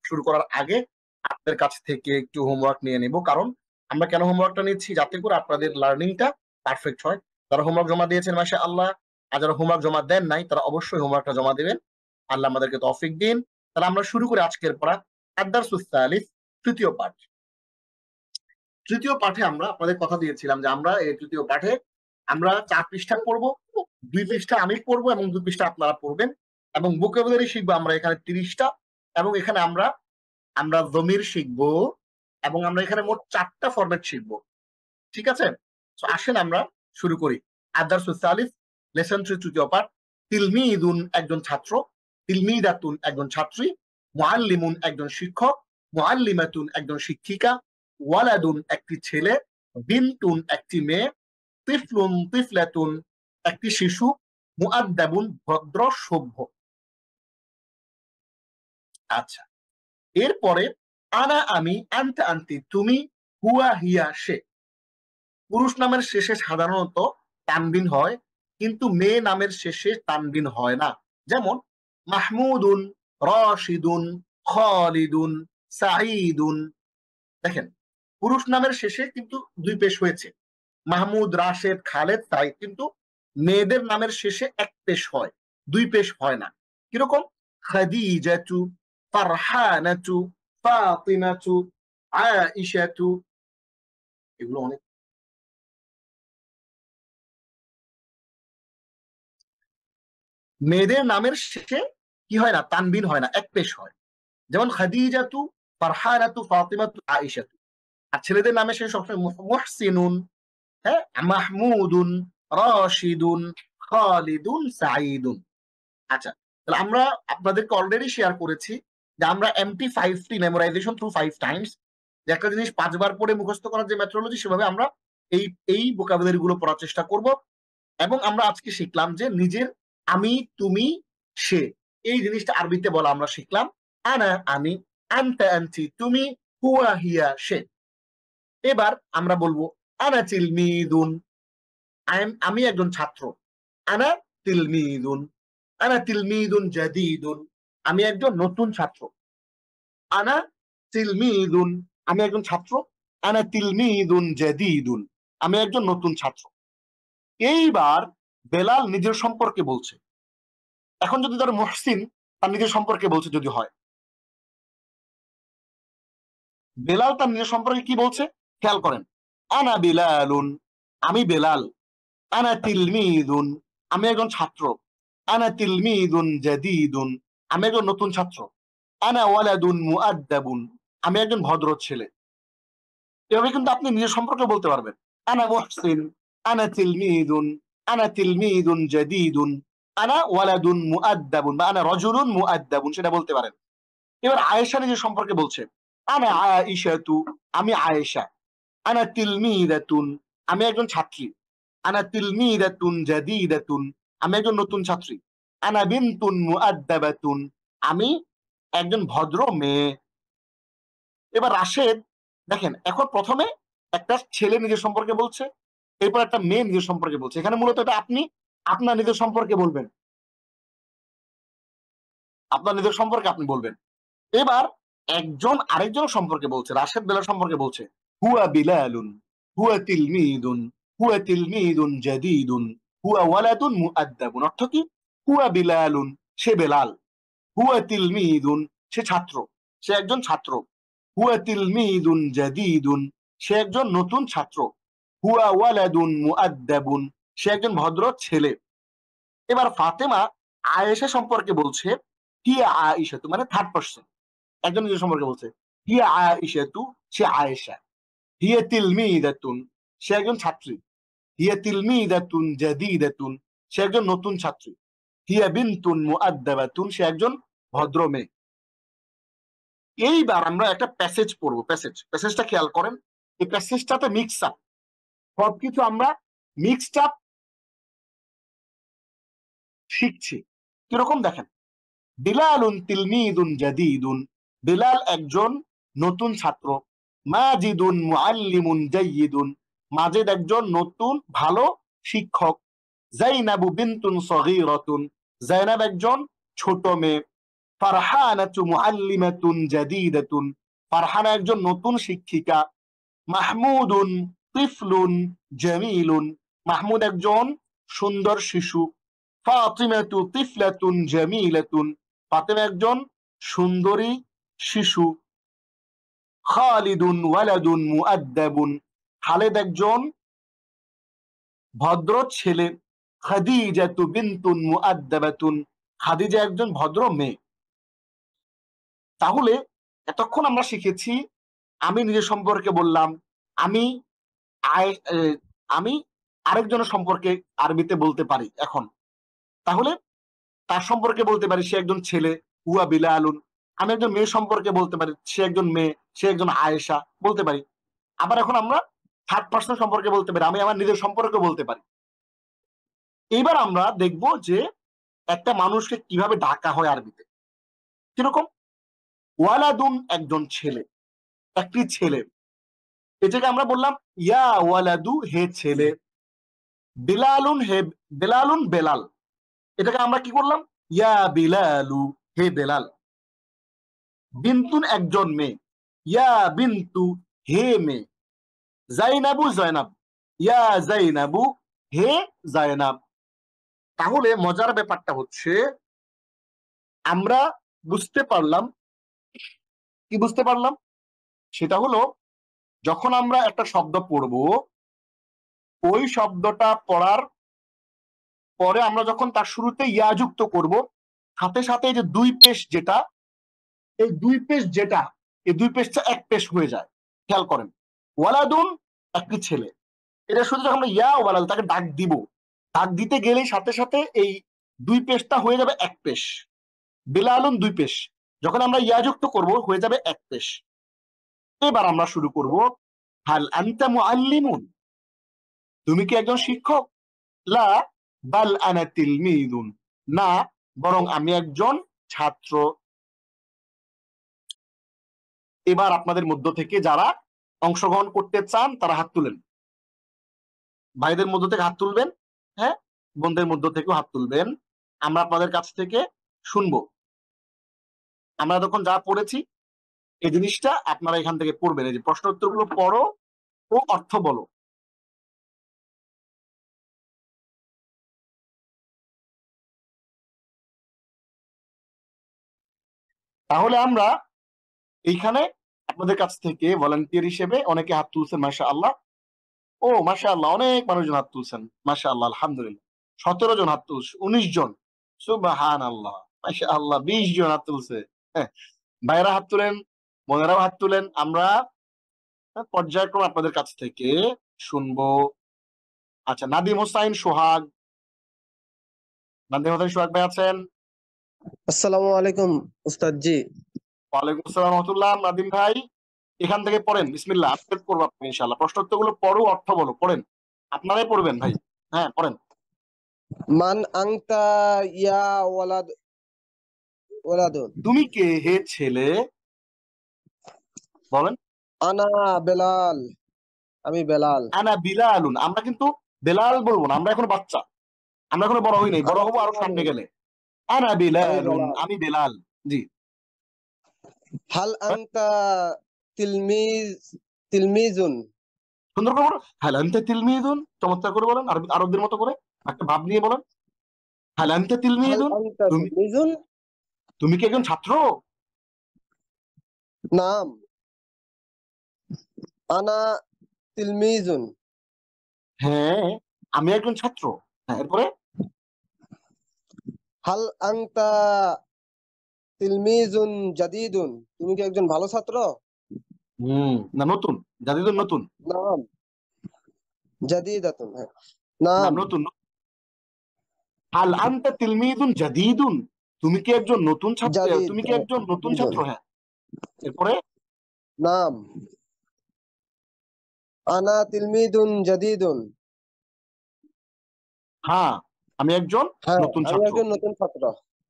শুরু করার আগে আপনাদের কাছ থেকে একটু হোমওয়ার্ক নিয়ে নেব। কারণ আমরা কেন হোমওয়ার্কটা নিচ্ছি? যাতে করে আপনাদের লার্নিংটা পারফেক্ট হয়। যারা হোমওয়ার্ক জমা দিয়েছেন মাশাআল্লাহ, আর যারা হোমওয়ার্ক জমা দেন নাই তারা অবশ্যই হোমওয়ার্কটা জমা দিবেন। আল্লাহ আমাদেরকে তৌফিক দিন। তাহলে আমরা শুরু করি আজকের পড়া। আদ-দারসুস সালিস, তৃতীয় পাঠ। তৃতীয় পাঠে আমরা আপনাদের কথা দিয়েছিলাম যে আমরা এই তৃতীয় পাঠে আমরা 4 পৃষ্ঠা পড়বো, 2 পৃষ্ঠা আমি পড়বো এবং 2 পৃষ্ঠা আপনারা পড়বেন, এবং ভোকাবুলারি শিখবো আমরা এখানে 30টা, এবং এখানে আমরা জমির শিখবো, এবং আমরা এখানে মোট 4টা ফরম্যাট শিখবো, ঠিক আছে? তো আসেন আমরা শুরু করি। আদ-দারসুস সালিস, লেসন 3, তৃতীয় পাঠ। তিলমিদুন একজন ছাত্র, তিলমিদাতুন একজন ছাত্রী, মুআল্লিমুন একজন শিক্ষক, মুআল্লিমাতুন একজন শিক্ষিকা, ওয়ালাদুন একটি ছেলে, বিনতুন একটি মেয়ে, তিফলুন তিফলাতুন একটি শিশু, মুআদ্দাবুন ভদ্র সভ্য। আচ্ছা, এরপরে আনা আমি, আনতা আনতি তুমি, হুয়া হিয়া সে। পুরুষ নামের শেষে সাধারণত তানবিন হয়, কিন্তু মেয়ে নামের শেষে তানবিন হয় না। যেমন মাহমুদুন, রশিদুন, খালিদুন, সাঈদুন। দেখেন, পুরুষ নামের শেষে কিন্তু 2 পেশ হয়েছে, মাহমুদ, রাশেদ, খালেদ, সাঈদ, কিন্তু মেয়েদের নামের শেষে 1 পেশ হয়। দুই পেশ হয় না। কিরকম? খাদিজাতু, ফারহানাতু, ফাতিমাতু, আয়েশাতু, এগুলো অনেক। মেয়েদের নামের শেষে কি হয় না? তানবিন হয় না, এক পেশ হয়। যেমন খাদিজাতু, ফারহানাতু, ফাতিমাতু, আয়েশাতু। আর ছেলেদের নামের শেষে সবসময় মুহসিনুন, হ্যাঁ, মাহমুদুন, রাশিদুন, খালিদুন, সাঈদুন। আচ্ছা, তাহলে আমরা আপনাদেরকে অলরেডি শেয়ার করেছি যে আমরা MT5T মেমোরাইজেশন থ্রু 5 টাইমস, যে একটা জিনিস 5 বার পরে মুখস্থ করার যে মেথোডোলজি, সেভাবে আমরা এই ভোকাবুলারি গুলো পড়ার চেষ্টা করব। এবং আমরা আজকে শিখলাম যে নিজের আমি, তুমি, সে, এই জিনিসটা আরবিতে বলা আমরা শিখলাম। আনা আমি, আনতা আনতি তুমি, হুয়া হিয়া সে। এবার আমরা বলবো আনা তিলমিদুন, আমি একজন ছাত্র। আনা তিলমিদুন, আনা তিলমিদুন জাদীদুন, আমি একজন নতুন ছাত্র। আনা তিলমিদুন, আমি একজন ছাত্র। আনা তিলমিদুন জাদীদুন, আমি একজন নতুন ছাত্র। এইবার বেলাল নিজের সম্পর্কে বলছে। এখন যদি তার মুহসিন তার নিজের সম্পর্কে বলছে যদি হয়, বেলাল তার নিজের সম্পর্কে কি বলছে খেয়াল করেন। আনা বিলালুন, আমি বেলাল। আনা তিলমিদুন, আমি একজন ছাত্র। আনা তিলমিদুন জাদীদুন, আমি একজন নতুন ছাত্র। আনা ওয়ালাদুন মুআদ্দাবুন, আমি একজন ভদ্র ছেলে। এভাবে কিন্তু আপনি নিজের সম্পর্কে বলতে পারবেন। আনা মুহসিন, আনা তিলমিদুন, আনা তিলমিদুন জাদীদুন, আনা ওয়ালাদুন মুআদ্দাবুন বা আনা রাজুলুন মুআদ্দাবুন, সেটা বলতে পারেন। এবার আয়েশা নিজের সম্পর্কে বলছে। আনা আয়েশাতু, আমি আয়েশা। আনা তিলমিদাতুন, আমি একজন ছাত্রী। আনা তিলমিদাতুন জাদীদাতুন, আমি একজন নতুন ছাত্রী। আনা বিনতুন মুআদ্দাবাতুন, আমি একজন ভদ্র মেয়ে। এবার রাশেদ দেখেন, এখন প্রথমে একটা ছেলে নিজের সম্পর্কে বলছে, এরপর একটা মেয়ে নিজের সম্পর্কে বলছে। এখানে মূলত এটা আপনি আপনার নিজের সম্পর্কে বলবেন, আপনার নিজের সম্পর্কে আপনি বলবেন। এবার একজন আরেকজন সম্পর্কে বলছে, রাশেদ বেলাল সম্পর্কে বলছে। হুয়া বিলালুন, হুয়া তিলমিদুন, হুয়া তিলমিদুন জাদীদুন, হুয়া ওয়ালাদুন মুআদ্দাবুন। অর্থ কি? হুয়া বিলালুন, সে বেলাল। হুয়া তিলমিদুন, সে ছাত্র, সে একজন ছাত্র। হুয়া তিলমিদুন জাদীদুন, সে একজন নতুন ছাত্র। হুয়া ওয়ালাদুন মুআদ্দাবুন, সে একজন ভদ্র ছেলে। এবার ফাতেমা আয়েশা সম্পর্কে বলছে হিয়া আয়েশাতু, মানে থার্ড পারসন, একজন নিজের সম্পর্কে বলছে। হিয়া আয়েশাতু, সে আয়েশা। হিয়া তিলমিদাতুন, সে একজন ছাত্রী। হিয়া তিলমিদাতুন জাদীদাতুন, সে একজন নতুন ছাত্রী। হিয়া বিনতুন মুআদ্দাবাতুন, সে একজন ভদ্র মেয়ে। এইবার আমরা একটা প্যাসেজ পড়বো। প্যাসেজটা খেয়াল করেন। এই প্যাসেজটাতে মিক্স আপ, সবকিছু আমরা মিক্সড আপ শিখছি। কিরকম দেখেন। বিলালুন তিলমিদুন জাদীদুন, বিলাল একজন নতুন ছাত্র। মাজিদুন মুআল্লিমুন জাইয়িদুন, মাজেদ একজন নতুন ভালো শিক্ষক। যায়নাবু বিনতুন সগীরাতুন, যায়নাব একজন ছোট মেয়ে। ফারহানাতু মুআল্লিমাতুন জাদীদাতুন, ফারহানা একজন নতুন শিক্ষিকা। মাহমুদুন তিফলুন জামিলুন, মাহমুদ একজন সুন্দর শিশু। ফাতিমাতু তিফলাতুন জামিলাতুন, ফাতেমা একজন সুন্দরী শিশু। খালিদুন ওয়ালাদুন মুআদ্দাবুন, খালেদ একজন ভদ্র ছেলে। খাদিজাতু বিনতুন মুআদ্দাবাতুন, খাদিজা একজন ভদ্র মেয়ে। তাহলে এতক্ষণ আমরা শিখেছি, আমি নিজের সম্পর্কে বললাম, আমি আমি আরেকজনের সম্পর্কে আরবিতে বলতে পারি। এখন তাহলে তার সম্পর্কে বলতে পারি সে একজন ছেলে, হুয়া বিলালুন। আমি একজন মেয়ে সম্পর্কে বলতে পারি সে একজন মেয়ে, সে একজন আয়েশা বলতে পারি। আবার এখন আমরা থার্ড পার্সন সম্পর্কে বলতে পারি, আমি আমার নিজের সম্পর্কে বলতে পারি। এইবার আমরা দেখব যে একটা মানুষকে কিভাবে ডাকা হয় আরবিতে। কিরকম? ওয়ালাদুন একজন ছেলে, একটি ছেলে, এটাকে আমরা বললাম ইয়া ওয়ালাদু, হে ছেলে। বিলালুন, হে বেলালুন, বেলাল, এটাকে আমরা কি করলাম? ইয়া বিলালু, হে বেলাল। বিনতুন একজন মেয়ে, ইয়া বিন্তু, হে মেয়ে। জাইনাবু, জয়নাব, ইয়া জাইনাবু, হে জায়নাব। তাহলে মজার ব্যাপারটা হচ্ছে আমরা বুঝতে পারলাম, কি বুঝতে পারলাম? সেটা হলো যখন আমরা একটা শব্দ পড়ব, ওই শব্দটা পড়ার পরে আমরা যখন তার শুরুতে ইয়া যুক্ত করব, সাথে সাথে এই যে দুই পেশ যেটা, এই দুই পেশটা এক পেশ হয়ে যায়। খেয়াল করেন, ওয়ালাদুন একটি ছেলে, এটা শুধু যখন আমরা ইয়া ওয়ালাদ তাকে ডাক দিব, ডাক দিতে গেলেই সাথে সাথে এই দুই পেশটা হয়ে যাবে এক পেশ। বিলালুন দুই পেশ, যখন আমরা ইয়া যুক্ত করব হয়ে যাবে এক পেশ। এবার আমরা শুরু করব, হাল আনতা মুআল্লিমুন, তুমি কি একজন শিক্ষক? লা বাল আনা তিলমিদুন, না বরং আমি একজন ছাত্র। এবার আপনাদের মধ্য থেকে যারা অংশগ্রহণ করতে চান তারা হাত তুলেন, ভাইদের মধ্য থেকে হাত তুলবেন, হ্যাঁ বোনদের মধ্য থেকেও হাত তুলবেন। আমরা আপনাদের কাছ থেকে শুনবো। আমরা তখন যা পড়েছি এই জিনিসটা আপনারা এখান থেকে পড়বেন। এই যে প্রশ্ন উত্তরগুলো পড়ো ও অর্থ বলো। তাহলে আমরা এইখানে আপনাদের কাছ থেকে ভলান্টিয়ার হিসেবে অনেকে হাত তুলছেন, মাশাআল্লাহ। ও মাশাআল্লাহ, অনেক মানুষজন হাত তুলছেন, মাশাআল্লাহ, আলহামদুলিল্লাহ। 17 জন হাত তুলছে, 19 জন, সুবহানাল্লাহ, মাশাআল্লাহ, 20 জন হাত তুলছে। হ্যাঁ, ভাইয়েরা হাত তুলেন, বোনেরাও হাত তুলেন। আমরা পর্যায়ক্রমে আপনাদের কাছ থেকে শুনবো। আচ্ছা, নাদিম হোসাইন সোহাগ, নাদিম হোসাইন সোহাগ ভাই আছেন? আসসালামু আলাইকুম উস্তাদ জি। ওয়ালাইকুম আসসালাম রাহমাতুল্লাহ। নাদিম ভাই এখান থেকে পড়েন, বিসমিল্লাহ, আপডেট করবো আপনি ইনশাআল্লাহ। প্রশ্ন উত্তরগুলো পড়ো, অর্থ বলো, পড়েন, আপনারাই পড়বেন ভাই। হ্যাঁ পড়েন। মান আংতা ইয়া ওয়ালাদুন, তুমি কে হে ছেলে? বলেন। আনা বেলাল, আমি বেলাল। আনা বিলালুন, আমরা কিন্তু বেলাল বলবো না, আমরা এখন বাচ্চা, আমরা এখনো বড় হই নাই, বড় হবো আরো সামনে গেলে। আনা বিলালুন, আমি বেলাল। জি। হাল আংতা তিলমিজুন, সুন্দর করে বলো। হাল আনতা তিলমিদুন, চমৎকার করে বলেন, আরবদের মতো করে একটা ভাব নিয়ে বলেন। হাল আনতা হাল তিলমিদুন, আংতা তুমি তিলমিজুন, তুমি কি একজন ছাত্র? নাম আনা তিলমিজুন, হ্যাঁ আমি একজন ছাত্র। হ্যাঁ, এরপরে হাল আংতা তিলমিজুন জাদিদুন, তুমি কি একজন ভালো ছাত্র? না নতুন, জাদিদুন নতুন, নাম জাদিদাতুন, হ্যাঁ, না নাম নতুন। হাল আনতা তিলমিদুন জাদিদুন, তুমি কি একজন নতুন ছাত্র? জাদিদ, তুমি কি একজন নতুন ছাত্র? হ্যাঁ, এরপরে নাম আনা তিলমিদুন জাদিদুন, হ্যাঁ আমি একজন হ্যাঁ নতুন আমি ছাত্র। একজন নতুন ছাত্র।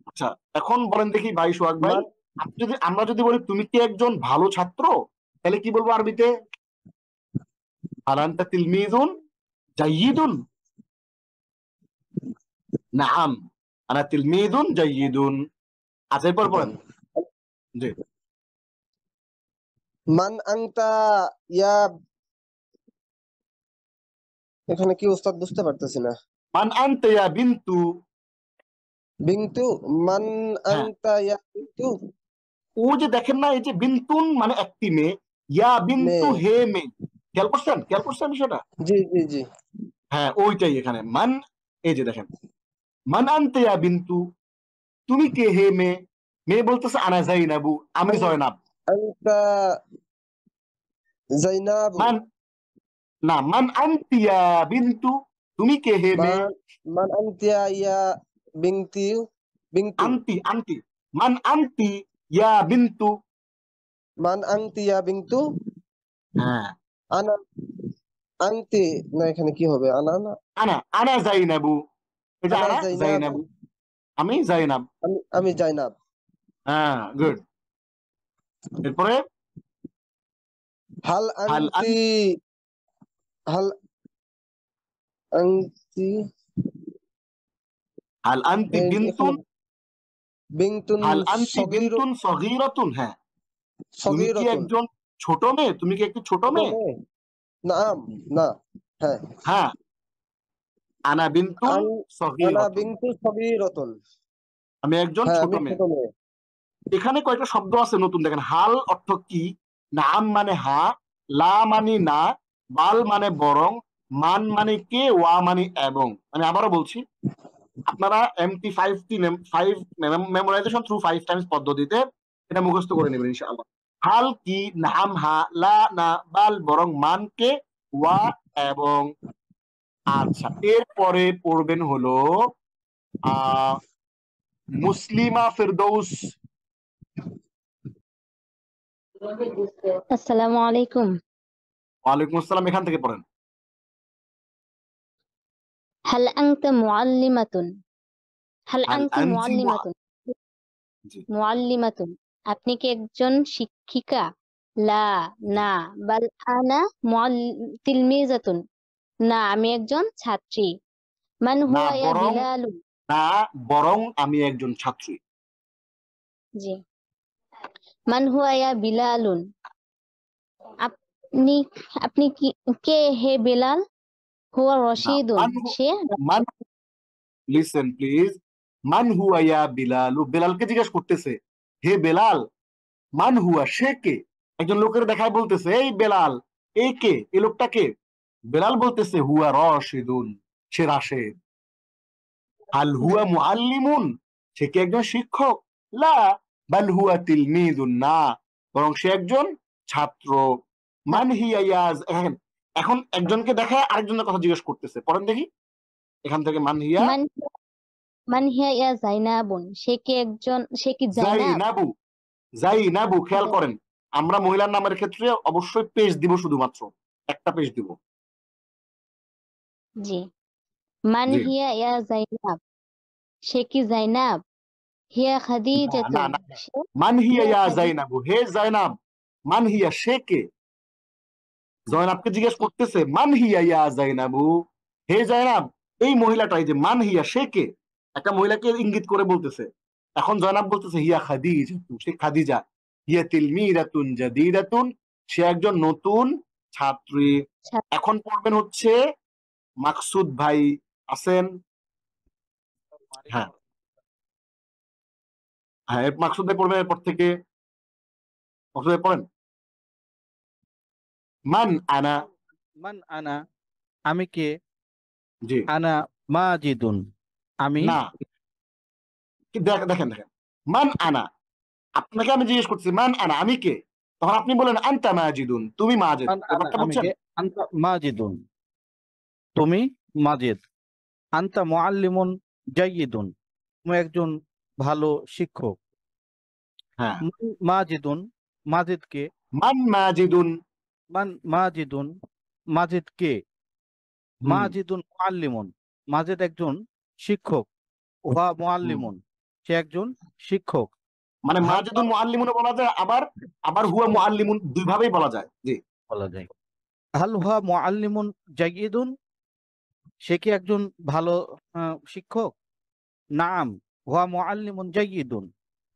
আচ্ছা, এখন বলেন দেখি ভাই সোহাগ ভাই, আমরা যদি বলি তুমি কি একজন ভালো ছাত্র, তাহলে কি বলবো আরবিতে? হাল আনতা তিলমিদুন জাইয়িদুন, নাআম আনা তিলমিদুন জাইয়িদুন। আচ্ছা এরপর বলেন। জি। মান আংতা ইয়া, এখানে কি উস্তাদ বুঝতে পারতেছি না। মান আনতা ইয়া বিনতু, বিন্তু, মান হ্যাঁ আংতা ইয়া বিন্তু, ও যে দেখেন না, এই যে বিনতুন মানে একটি মেয়ে, ইয়া বিন্তু মেয়ে, হে মেয়ে, খেয়াল করছেন? খেয়াল করছেন বিষয়টা? জি জি জি, হ্যাঁ ওইটাই এখানে মান। এই যে দেখেন, মান আনতা ইয়া বিন্তু, তুমি কে হে মেয়ে? মেয়ে বলতেছে আনা জাইনাবু, আমি জয়নাব। আংতা জাইনাবু, মান না, মান আনতি ইয়া বিন্তু, তুমি কে হে মেয়ে? মান আংতিয়া ইয়া বিংতি, বিংতু, আনতি আনতি, মান আনতি ইয়া বিন্তু। মান আংতি ইয়া বিংতু, হ্যাঁ আনা আংতি, না এখানে কি হবে? আনা না, আনা জাইনাবু, এই যে আনা আনা জাইনাবু, জাইনাবু, আমি জাইনাব। আমি জাইনাব। হ্যাঁ গুড। এরপরে হাল হাল আংতি, হাল আংতি, হাল আনতি এই বিনতুন, এখানে বিংতুন হাল আনতি সগীর, বিনতুন সগীরাতুন। হ্যাঁ তুমি কি সগীরাতুন, একজন ছোট মেয়ে? তুমি কি একটি ছোট মেয়ে? নাম, না, হ্যাঁ, হ্যাঁ আনা বিনতুন আনা সগীরাতুন, বিনতু সগীরাতুন। আমি একজন হ্যাঁ, ছোট আমি মেয়ে। ছোট মেয়ে। এখানে কয়টা শব্দ আছে নতুন দেখেন। হাল অর্থ কি, নাম মানে হা, লা মানে না, বাল মানে বরং, মান মানে কে, ওয়া মানে এবং। আমি আবারও বলছি, আপনারা মেমোরাইজেশন থ্রু 5 টাইমস পদ্ধতিতে এটা মুখস্থ করে নেবেন ইনশাআল্লাহ। হাল কি, নাম হা, লা না, বাল বরং, মান কে, ওয়া এবং। আচ্ছা, এরপরে পড়বেন হলো মুসলিমা ফেরদৌস। আসসালামু আলাইকুম। ওয়ালাইকুম আসসালাম, এখান থেকে পড়েন। হাল আনতা মুআল্লিমাতুন। হাল হাল আনতি আনতি মুআল্লিমাতুন। জি, মুআল্লিমাতুন, আপনি কি একজন শিক্ষিকা? লা, না। বাল আনা তিলমিজাতুন, না, আমি একজন ছাত্রী। মান না হুয়া ইয়া বরং, বিলালু। না বরং আমি একজন ছাত্রী। জি। মান হুয়া ইয়া বিলালুন, আপনি আপনি কি কে হে বেলাল? হুয়া রশিদুন, মান সে মান লিসেন প্লিজ, মান হুয়া ইয়া বিলাল, বেলালকে জিজ্ঞেস করতেছে হে বেলাল, মান হুয়া সে কে, একজন লোকের দেখায় বলতেছে এই বেলাল, এই কে, এই লোকটা কে? বেলাল বলতেছে হুয়া রশিদুন, সে রাশেদ। হাল হুয়া মুআল্লিমুন, সে কি একজন শিক্ষক? লা, বাল হুয়া তিলমিদুন, না বরং সে একজন ছাত্র। মান হিয়া ইয়াজ, এখন একজনকে দেখায় আরেকজনের কথা জিজ্ঞেস করতেছে, পড়েন দেখি এখান থেকে। মান হিয়া মান মান হিয়া ইয়া জাইনাবুন, সে কি জাইনাব? জাইনাবু, জাইনাবু, খেয়াল করেন আমরা মহিলার নামের ক্ষেত্রে অবশ্যই পেশ দিব, শুধুমাত্র একটা পেশ দিব। জি। মান জি, হিয়া ইয়া জাইনাব, সে কি জাইনাব? হিয়া না না খাদিজাতুন, না, মান হিয়া হিয়া ইয়া খাদিজা। জাইনাবু, হে জাইনাব, মান হিয়া সে কে? জয়নাবকে জিজ্ঞেস করতেছে মান হিয়া ইয়া জাইনাবু, হে জাইনাব, এই মহিলাটাই যে মান হিয়া সে কে, একটা মহিলাকে ইঙ্গিত করে বলতেছে। এখন জয়নাব বলতেছে হিয়া খাদিজা, সে খাদিজা, হিয়া তিলমিরাতুন জাদিদাতুন, সে একজন নতুন ছাত্রী। এখন পড়বেন হচ্ছে মাকসুদ ভাই, আছেন? হ্যাঁ হ্যাঁ, মাকসুদ ভাই পড়বেন এরপর থেকে। মাকসুদ ভাই পড়েন। মান আনা, মান আনা, আমি কে? জি, আনা মাজিদুন, আমি না, দেখেন দেখেন, মান আনা, আপনাকে আমি জিজ্ঞেস করছি মান আনা, আমি কে? তখন আপনি বলেন আনতা মাজিদুন, তুমি মাজিদ। মান আনা, ব্যাপারটা আমি বুঝছেন? কে? আনতা মাজিদুন, তুমি মাজিদ। আনতা মুআল্লিমুন জাইয়িদুন, তুমি একজন ভালো শিক্ষক। হ্যাঁ, মাজিদুন, মাজিদ কে? মান মাজিদুন, মান মাজিদুন, মাজিদ কে? হুম, মাজিদুন মুআল্লিমুন, মাজিদ একজন শিক্ষক। ওয়া হুম। মুআল্লিমুন, সে একজন শিক্ষক। মানে হাল মাজিদুন মুআল্লিমুন বলা যায়, আবার আবার হুয়া মুআল্লিমুন, দুই ভাবেই বলা যায়। জি, বলা যায়। হাল হুয়া মুআল্লিমুন জাইয়িদুন, সে কি একজন ভালো শিক্ষক? নাম হুয়া মুআল্লিমুন জাইয়িদুন,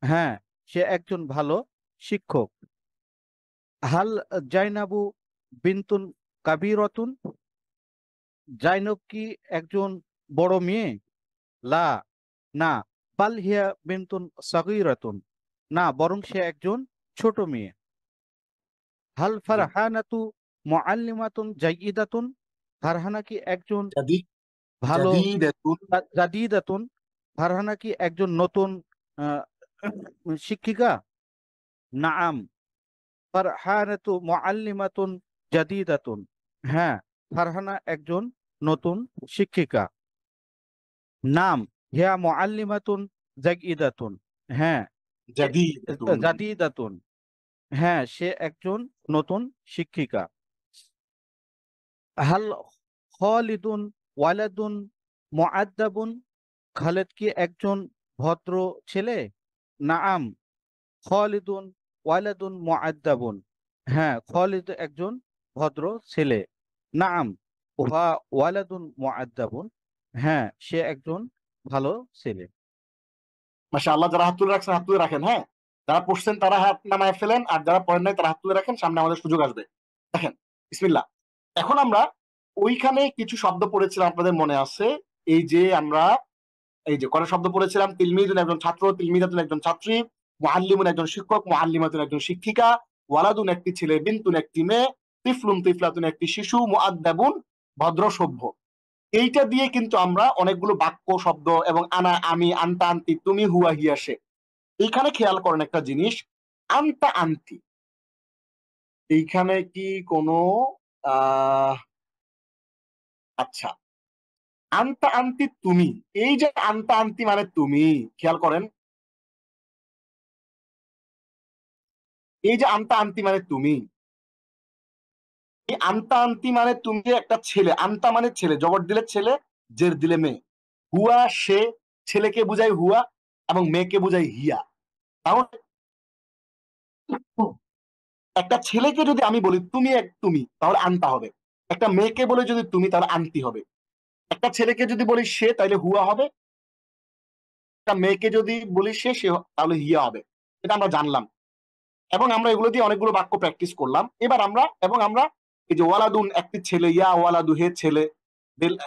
হ্যাঁ, সে একজন ভালো শিক্ষক। হাল জাইনাবু বিনতুন কাবীরাতুন, জাইনব কি একজন বড় মেয়ে? লা, না। বাল হিয়া বিনতুন সাগীরাতুন, না বরং সে একজন ছোট মেয়ে। হাল জি, ফারহানাতু মুআল্লিমাতুন জাইয়িদাতুন, ফারহানা কি একজন জাদি ভালো জাদিদাতুন, জাদিদাতুন, ফারহানা কি একজন নতুন আহ, শিক্ষিকা? নাআম, ফারহানাতু মুআল্লিমাতুন জাদিদাতুন, হ্যাঁ, ফারহানা একজন নতুন শিক্ষিকা। নাম হিয়া মুআল্লিমাতুন জাইয়িদাতুন, হ্যাঁ, জাদিদাতুন। জাদিদাতুন, হ্যাঁ, সে একজন নতুন শিক্ষিকা। হাল খালিদুন ওয়ালাদুন মুআদ্দাবুন, খালেদ কি একজন ভদ্র ছেলে? নাআম, খালিদুন ওয়ালাদুন মুআদ্দাবুন, হ্যাঁ, খালিদ একজন ভদ্র ছেলে। নাআম ওয়া ওয়ালাদুন মুআদ্দাবুন, হ্যাঁ, সে একজন ভালো ছেলে। মাশাআল্লাহ, যারা হাত তুলে রাখছেন হাত তুলে রাখেন। হ্যাঁ, যারা পড়ছেন তারা হাত নামায় ফেলেন, আর যারা পড়েন নাই তারা হাত তুলে রাখেন, সামনে আমাদের সুযোগ আসবে। দেখেন, বিসমিল্লাহ। এখন আমরা ওইখানে কিছু শব্দ পড়েছিলাম, আপনাদের মনে আছে? এই যে আমরা এই যে কটা শব্দ পড়েছিলাম, তিলমিদুন একজন ছাত্র, তিলমিদাতুন একজন ছাত্রী, মুআল্লিমুন একজন শিক্ষক, মুআল্লিমাতুন একজন শিক্ষিকা, ওয়ালাদুন একটি ছেলে, বিনতুন একটি মেয়ে, তিফলুন তিফলাতুন একটি শিশু, মুআদ্দাবুন ভদ্র সভ্য। এইটা দিয়ে কিন্তু আমরা অনেকগুলো বাক্য শব্দ এবং আনা আমি, আনতা আন্তি, তুমি, হুয়া হিয়া সে। এইখানে খেয়াল করেন একটা জিনিস, আনতা আন্তি, এইখানে কি কোনো আচ্ছা, আনতা আন্তি তুমি, এই যে আনতা আন্তি মানে তুমি, খেয়াল করেন, এই যে আনতা আন্তি মানে তুমি, এই আনতা আন্তি মানে তুমি যে একটা ছেলে, আনতা মানে ছেলে, জবর দিলে ছেলে, জের দিলে মেয়ে, হুয়া সে, ছেলেকে বুঝাই হুয়া এবং মেয়েকে বুঝাই হিয়া। তাহলে একটা ছেলেকে যদি আমি বলি তুমি তুমি, তাহলে আনতা হবে। একটা মেয়েকে বলে যদি তুমি, তাহলে আনতি হবে। একটা ছেলেকে যদি বলি সে, তাহলে হুয়া হবে। একটা মেয়েকে যদি বলি সে, তাহলে হিয়া হবে। এটা আমরা জানলাম এবং আমরা এগুলো দিয়ে অনেকগুলো বাক্য প্র্যাকটিস করলাম। এবার আমরা এই যে ওয়ালাদুন একটি ছেলে, ইয়া ওয়ালাদু হে ছেলে,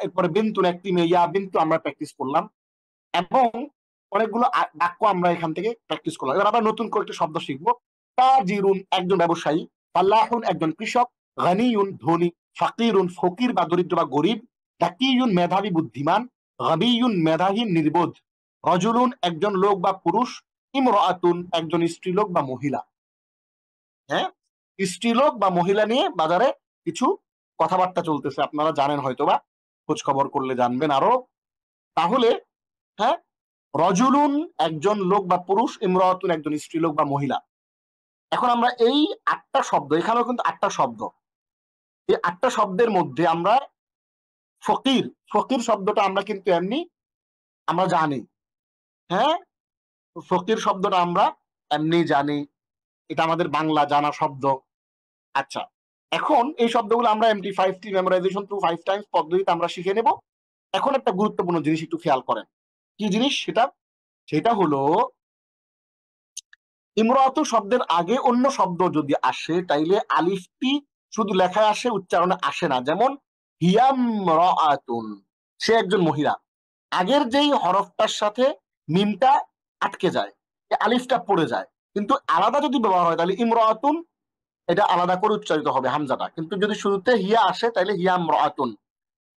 এরপরে বিনতুন একটি মেয়ে, ইয়া বিনতু আমরা প্র্যাকটিস করলাম এবং অনেকগুলো বাক্য আমরা এখান থেকে প্র্যাকটিস করলাম। এবার আমরা নতুন করে একটা শব্দ শিখবো। তাজিরুন একজন ব্যবসায়ী, ফাল্লাহুন একজন কৃষক, গানিয়ুন ধনী, ফাকিরুন ফকির বা দরিদ্র বা গরিব, তাকিয়ুন মেধাবী বুদ্ধিমান, গাবিয়ুন মেধাহীন নির্বোধ, রজুলুন একজন লোক বা পুরুষ, ইমরাতুন একজন স্ত্রীলোক বা মহিলা। হ্যাঁ, স্ত্রীলোক বা মহিলা নিয়ে বাজারে কিছু কথাবার্তা চলতেছে, আপনারা জানেন হয়তোবা, খোঁজ খবর করলে জানবেন আরো। তাহলে হ্যাঁ, রজুলুন একজন লোক বা পুরুষ, ইমরাতুন একজন স্ত্রীলোক বা মহিলা। এখন আমরা এই 8টা শব্দ, এখানেও কিন্তু 8টা শব্দ, এই 8টা শব্দের মধ্যে আমরা ফকির, ফকির শব্দটা আমরা কিন্তু এমনি আমরা জানি। হ্যাঁ, ফকির শব্দটা আমরা এমনি জানি, এটা আমাদের বাংলা জানা শব্দ। আচ্ছা, এখন এই শব্দগুলো আমরা MT5T মেমোরাইজেশন থ্রু 5 টাইমস পদ্ধতিতে আমরা শিখে নেব। এখন একটা গুরুত্বপূর্ণ জিনিস একটু খেয়াল করেন, কি জিনিস সেটা হলো ইমরাতু শব্দের আগে অন্য শব্দ যদি আসে, তাইলে আলিফটি শুধু লেখায় আসে, উচ্চারণে আসে না। যেমন হিয়ামরাআতুন, সে একজন মহিলা, আগের যেই হরফটার সাথে মিমটা আটকে যায়, আলিফটা পড়ে যায়। কিন্তু আলাদা যদি ব্যবহার হয়, তাহলে ইমরাতুন এটা আলাদা করে উচ্চারিত হবে হামজাটা। কিন্তু যদি শুরুতে হিয়া আসে, তাহলে হিয়ামরাআতুন,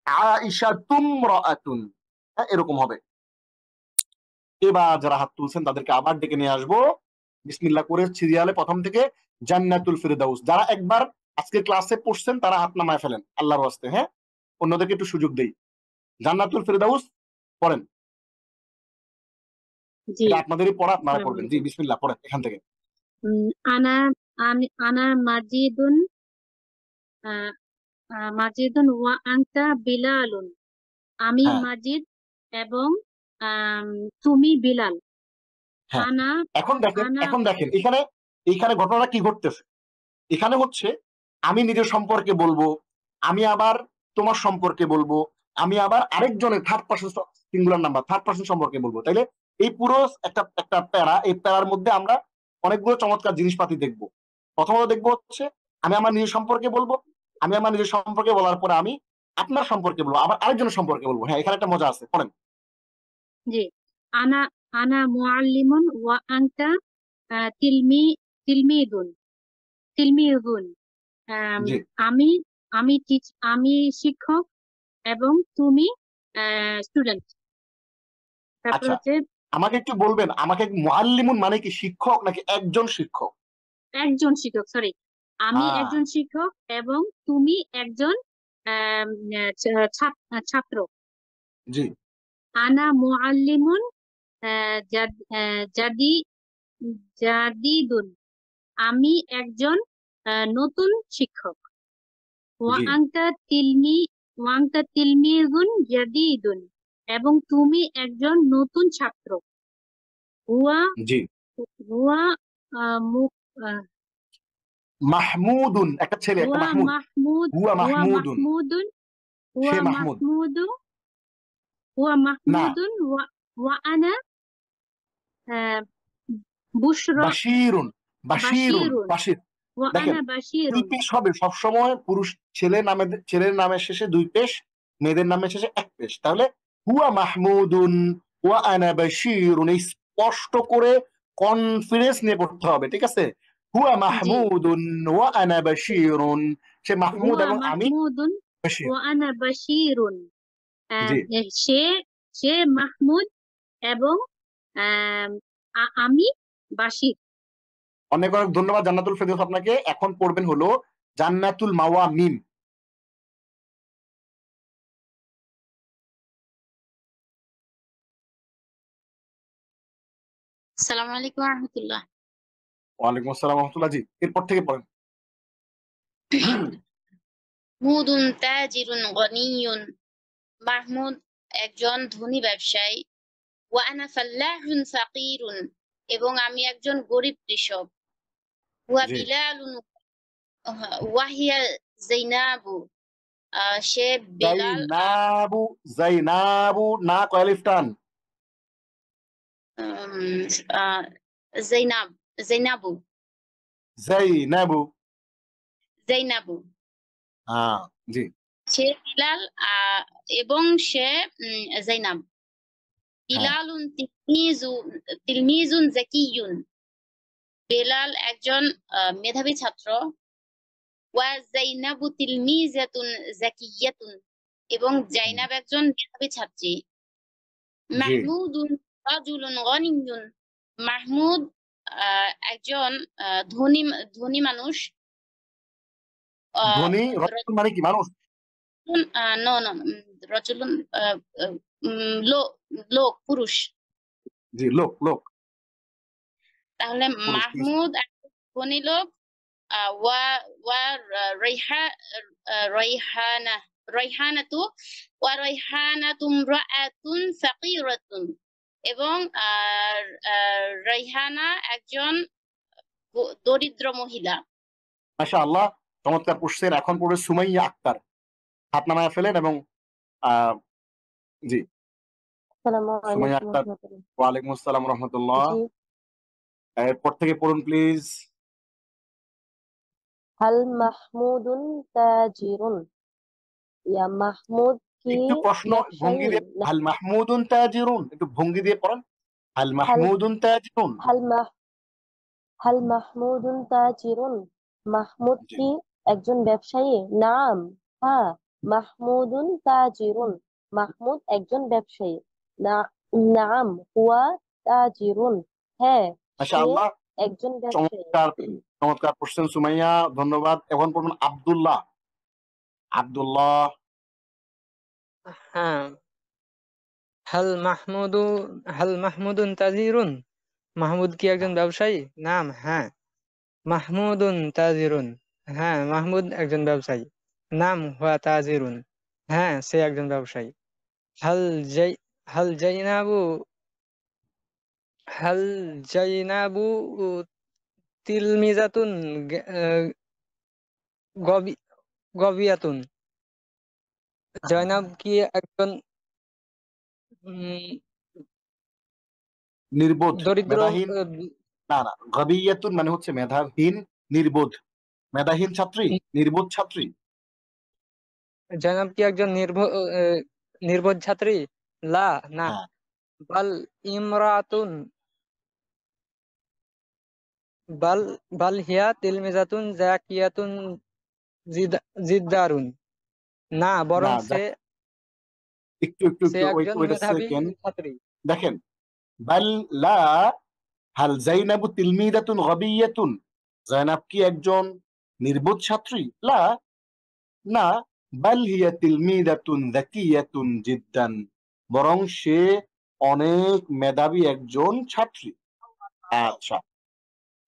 আইশাতুমরাআতুন, এরকম হবে। এবার যারা হাত তুলছেন তাদেরকে আবার ডেকে নিয়ে আসবো, বিসমিল্লাহ করে সিরিয়ালে প্রথম থেকে জান্নাতুল ফিরদাউস। যারা একবার আজকে ক্লাসে পড়ছেন তারা হাত নামায় ফেলেন আল্লাহর ওয়াস্তে। হ্যাঁ, অন্যদেরকে একটু সুযোগ দেই। জান্নাতুল ফিরদাউস পড়েন, জি এটা আপনাদেরই পড়া, আপনারা আসসালামু পড়বেন। জি আলাইকুম। বিসমিল্লাহ পড়েন এখান থেকে। আনা আনা মাজিদুন, আহ, মাজিদুন ওয়া আনতা বিলালুন, আমি হ্যাঁ মাজিদ এবং তুমি বিলাল। হ্যাঁ, আনা এখন আনা দেখেন এইখানে ঘটনাটা কি ঘটতেছে। এখানে হচ্ছে আমি নিজের সম্পর্কে বলবো, আমি আবার তোমার সম্পর্কে বলবো, আমি আবার আরেকজনের third person singular number third person সম্পর্কে বলবো। তাইলে এই পুরো একটা প্যারা, এই প্যারার মধ্যে আমরা অনেকগুলো চমৎকার জিনিসপাতি দেখবো। প্রথমত দেখবো হচ্ছে আমি আমার নিজের সম্পর্কে বলবো, আমি আমার নিজের সম্পর্কে বলার পরে আমি আপনার সম্পর্কে বলবো, আবার আরেকজনের সম্পর্কে বলবো। হ্যাঁ, এখানে একটা মজা আছে, পড়েন। জি আনা আনা মুআল্লিমুন ওয়া আনতা তিলমিদুন তিলমিদুন, জি আমি আমি শিক্ষক এবং তুমি স্টুডেন্ট। তারপর আচ্ছা, হচ্ছে আমাকে একটু বলবেন, আমাকে মুআল্লিমুন মানে কি শিক্ষক নাকি একজন শিক্ষক? একজন শিক্ষক, সরি, আমি হ্যাঁ, একজন শিক্ষক এবং তুমি একজন আম, ছাত্র। জি আনা মুআল্লিমুন জাদি জাদিদুন, আমি একজন নতুন শিক্ষক। জি ওয়া আনতা তিলমিযুন জাদিদুন, এবং তুমি একজন নতুন ছাত্র। হুয়া জি হুয়া আহ, মু- আহ, মাহমুদুন একটা ছেলে, একটা মাহমুদ, হুয়া হুয়া মাহমুদুন, মাহমুদুন সে হুয়া মাহমুদ মাহমুদু হুয়া না, মাহমুদুন ওয়া আনা আহ, বুশরা বাশিরুন, বাশিরুন, বাশিরুন বাশির, দেখেন وأنا بشير দুই পেশ হবে সবসময়, পুরুষ ছেলের নামের শেষে দুই পেশ, মেয়েদের নামের শেষে এক পেশ। তাহলে হুয়া মাহমুদুন ওয়া আনা বাশীরুন, এই স্পষ্ট করে কনফিডেন্স নিয়ে পড়তে হবে, ঠিক আছে? হুয়া জি মাহমুদুন ওয়া আনা বাশীরুন, সে মাহমুদ هو এবং আমি محمود বাশীর। وأنا بشير জি সে সে মাহমুদ এবং আহ, আমি বাশির। অনেক অনেক ধন্যবাদ জান্নাতুল ফেরদৌস আপনাকে। এখন পড়বেন হলো জান্নাতুল মাওয়া মিম। আসসালামু আলাইকুম রহমতুল্লাহ। ওয়ালাইকুম আসসালাম রহমতুল্লাহ। জি এরপর থেকে পড়েন। মাহমুদুন তাজিরুন গনিয়ুন, মাহমুদ একজন ধনী ব্যবসায়ী। ওয়া আনা ফাল্লাহুন ফাকিরুন, এবং আমি একজন গরিব কৃষক। ওয়া জি বিলালুন ওয়াহিয়া জাইনাবু, সে বেলাল জাইনাবু, জাইনাবু না কয়ালিফ টান, উম, আহ, জাইনাব জাইনাবু জাইনাবু। জাইনাবু হ্যাঁ জি সে বিলাল, এবং সে জাইনাব। হ্যাঁ বিলালুন তিলমিজুন জাকিয়ুন, বেলাল একজন মেধাবী ছাত্র। ওয়া জাইনাবু তিলমিজাতুন জাকিয়াতুন, এবং জাইনাব একজন মেধাবী ছাত্রী। জি মাহমুদুন রাজুলুন গনিয়ুন, মাহমুদ একজন ধনী ধনী মানুষ। ধনী রজল মানে কি মানুষ? নো নো রজুলুন লোক পুরুষ। জি লোক, লোক তাহলে পুরুষ, ঠিক আছে। মাহমুদ একজন ধনী লোক। ওয়া ওয়া রাইহানা রাইহানাতু ওয়া রাইহানাতুম রাআতুন ফাকিরাতুন, এবং রাইহানা একজন দরিদ্র মহিলা। মাশাআল্লাহ, চমৎকার পড়ছেন। এখন পড়বে সুমাইয়া আক্তার। হাত নামায় ফেলেন এবং আহ, জি আসসালামু সুমাইয়া আলাইকুম আক্তার। রহমতুল্লাহ। ওয়ালাইকুম আসসালাম রহমতুল্লাহ। জি, এরপর থেকে পড়ুন প্লিজ। হাল মাহমুদুন তাজিরুন, ইয়া মাহমুদ কি একটু প্রশ্ন ভঙ্গি ব্যবসায়ী? দিয়ে, না, হাল মাহমুদুন তাজিরুন, একটু ভঙ্গি দিয়ে পড়েন। হাল হাল মাহমুদুন তাজিরুন। হাল মাহ হাল মাহমুদুন তাজিরুন, মাহমুদ জি কি একজন ব্যবসায়ী? নাম, হ্যাঁ, মাহমুদুন তাজিরুন, মাহমুদ একজন ব্যবসায়ী। না, নাম হুয়া তাজিরুন, হ্যাঁ, সে মাশাআল্লাহ, একজন ব্যবসায়ী। চমৎকার চমৎকার পড়ছেন সুমাইয়া, ধন্যবাদ। এখন পড়বেন আব্দুল্লাহ। আব্দুল্লাহ হ্যাঁ, হাল মাহমুদু হাল মাহমুদুন তাজিরুন, মাহমুদ কি একজন ব্যবসায়ী? নাম, হ্যাঁ, মাহমুদুন তাজিরুন, হ্যাঁ, মাহমুদ একজন ব্যবসায়ী। নাম হুয়া তাজিরুন, হ্যাঁ, সে একজন ব্যবসায়ী। হাল জাই হাল জাইনাবু হাল জাইনাবু তিলমিজাতুন গবি গবিয়াতুন, জয়নাব কি একজন উম, নির্বোধ, দরিদ্র? মেধাহীন। না না, গবিয়াতুন মানে হচ্ছে মেধাহীন, নির্বোধ, মেধাহীন ছাত্রী, নির্বোধ ছাত্রী। জয়নাব কি একজন নির্বোধ ছাত্রী? লা, না। হ্যাঁ বাল ইমরাতুন বাল বাল হিয়া তিলমিজাতুন জাকিয়াতুন জিদ্দারুন, না, না, বরং সে একটু একটু সে একটু ওয়েট একজন ওয়েট আ মেধাবী সেকেন্ড। ছাত্রী। দেখেন, বাল লা, হাল জাইনাবু তিলমিদাতুন গবিয়াতুন, জাইনাব কি একজন নির্বোধ ছাত্রী? লা, না। বাল হিয়া তিলমিদাতুন যাকিয়াতুন জিদ্দান, বরং সে অনেক মেধাবী একজন ছাত্রী। আচ্ছা,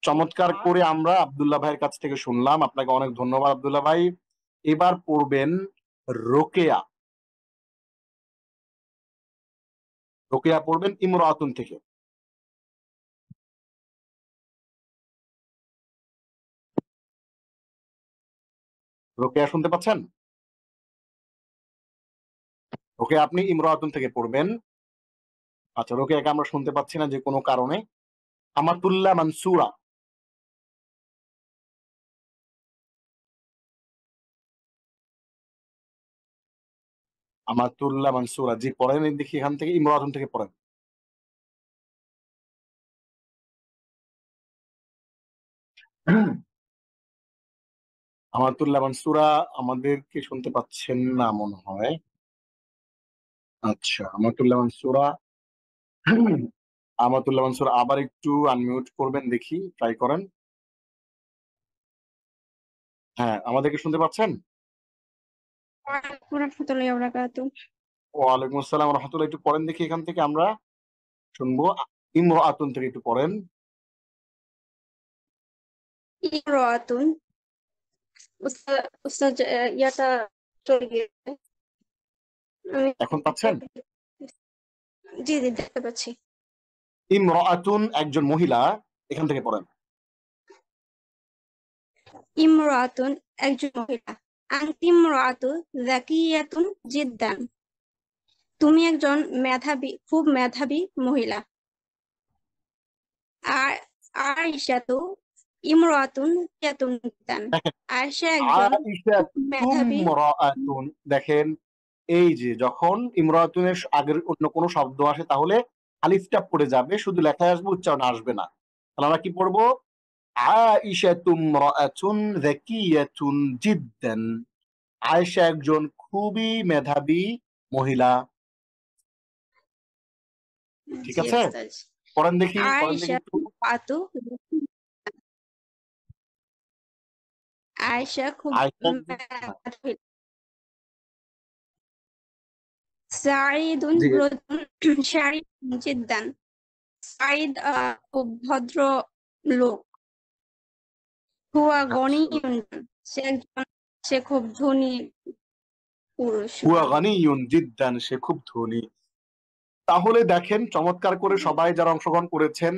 চমৎকার করে আমরা আব্দুল্লাহ ভাইয়ের কাছ থেকে শুনলাম, আপনাকে অনেক ধন্যবাদ আব্দুল্লাহ ভাই। এবার পড়বেন রোকেয়া। রোকেয়া পড়বেন ইমরাতুন থেকে। রোকেয়া শুনতে পাচ্ছেন? ওকে, আপনি ইমরাতুন থেকে পড়বেন। আচ্ছা, রোকেয়াকে আমরা শুনতে পাচ্ছি না যে কোনো কারণে। আমাতুল্লাহ মানসুরা। আমাতুল্লাহ মানসুরা, জি পড়েন দেখি এখান থেকে, ইমরাতুন থেকে পড়েন। আমাতুল্লাহ মানসুরা আমাদেরকে শুনতে পাচ্ছেন না মনে হয়। আচ্ছা, আমাতুল্লাহ মানসুরা আমাতুল্লাহ মানসুরা আবার একটু আনমিউট করবেন, দেখি ট্রাই করেন। হ্যাঁ, আমাদেরকে শুনতে পাচ্ছেন? ওয়ালাইকুম আসসালাম রহমতুল্লাহ, একটু পড়েন দেখি এখান থেকে আমরা শুনবো। ইমরাতুন থেকে একটু পড়েন। ইমরাতুন, উস্তাদ ইয়াটা চলে গিয়েছে। এখন পাচ্ছেন? জি জি দেখতে পাচ্ছি। ইমরাতুন একজন মহিলা, এখান থেকে পড়েন। ইমরাতুন একজন মহিলা। আনতি ইমরাতু যাকিয়াতুন জিদ্দান, তুমি একজন মেধাবী, খুব মেধাবী মহিলা। আর আয়েশাতু ইমরাতুন জিদ্দান জিদ্দান, আয়েশা একজন খুব মেধাবী। ইমরাতুন, দেখেন এই যে যখন ইমরাতুনের আগের অন্য কোনো শব্দ আসে তাহলে আলিফটা পড়ে যাবে, শুধু লেখায় আসবে, উচ্চারণ আসবে না। তাহলে আমরা কি পড়বো? আয়েশাতু ইমরাতুন যাকিয়াতুন জিদ্দান, আয়েশা একজন খুবই মেধাবী মহিলা। ঠিক জি আছে, উস্তাদ। পড়েন দেখি, পড়েন দেখি আয়েশা একটু। আয়েশা খুব আয়েশা মেধাবী। সাঈদুন জি, সাঈদুন জিদ্দান, সাঈদ খুব ভদ্র লোক। হুয়া আচ্ছা। গনিয়ুন, সে খুব ধনী পুরুষ। হুয়া গানিয়ুন জিদ্দান, সে খুব ধনী। তাহলে দেখেন চমৎকার করে সবাই যারা অংশগ্রহণ করেছেন,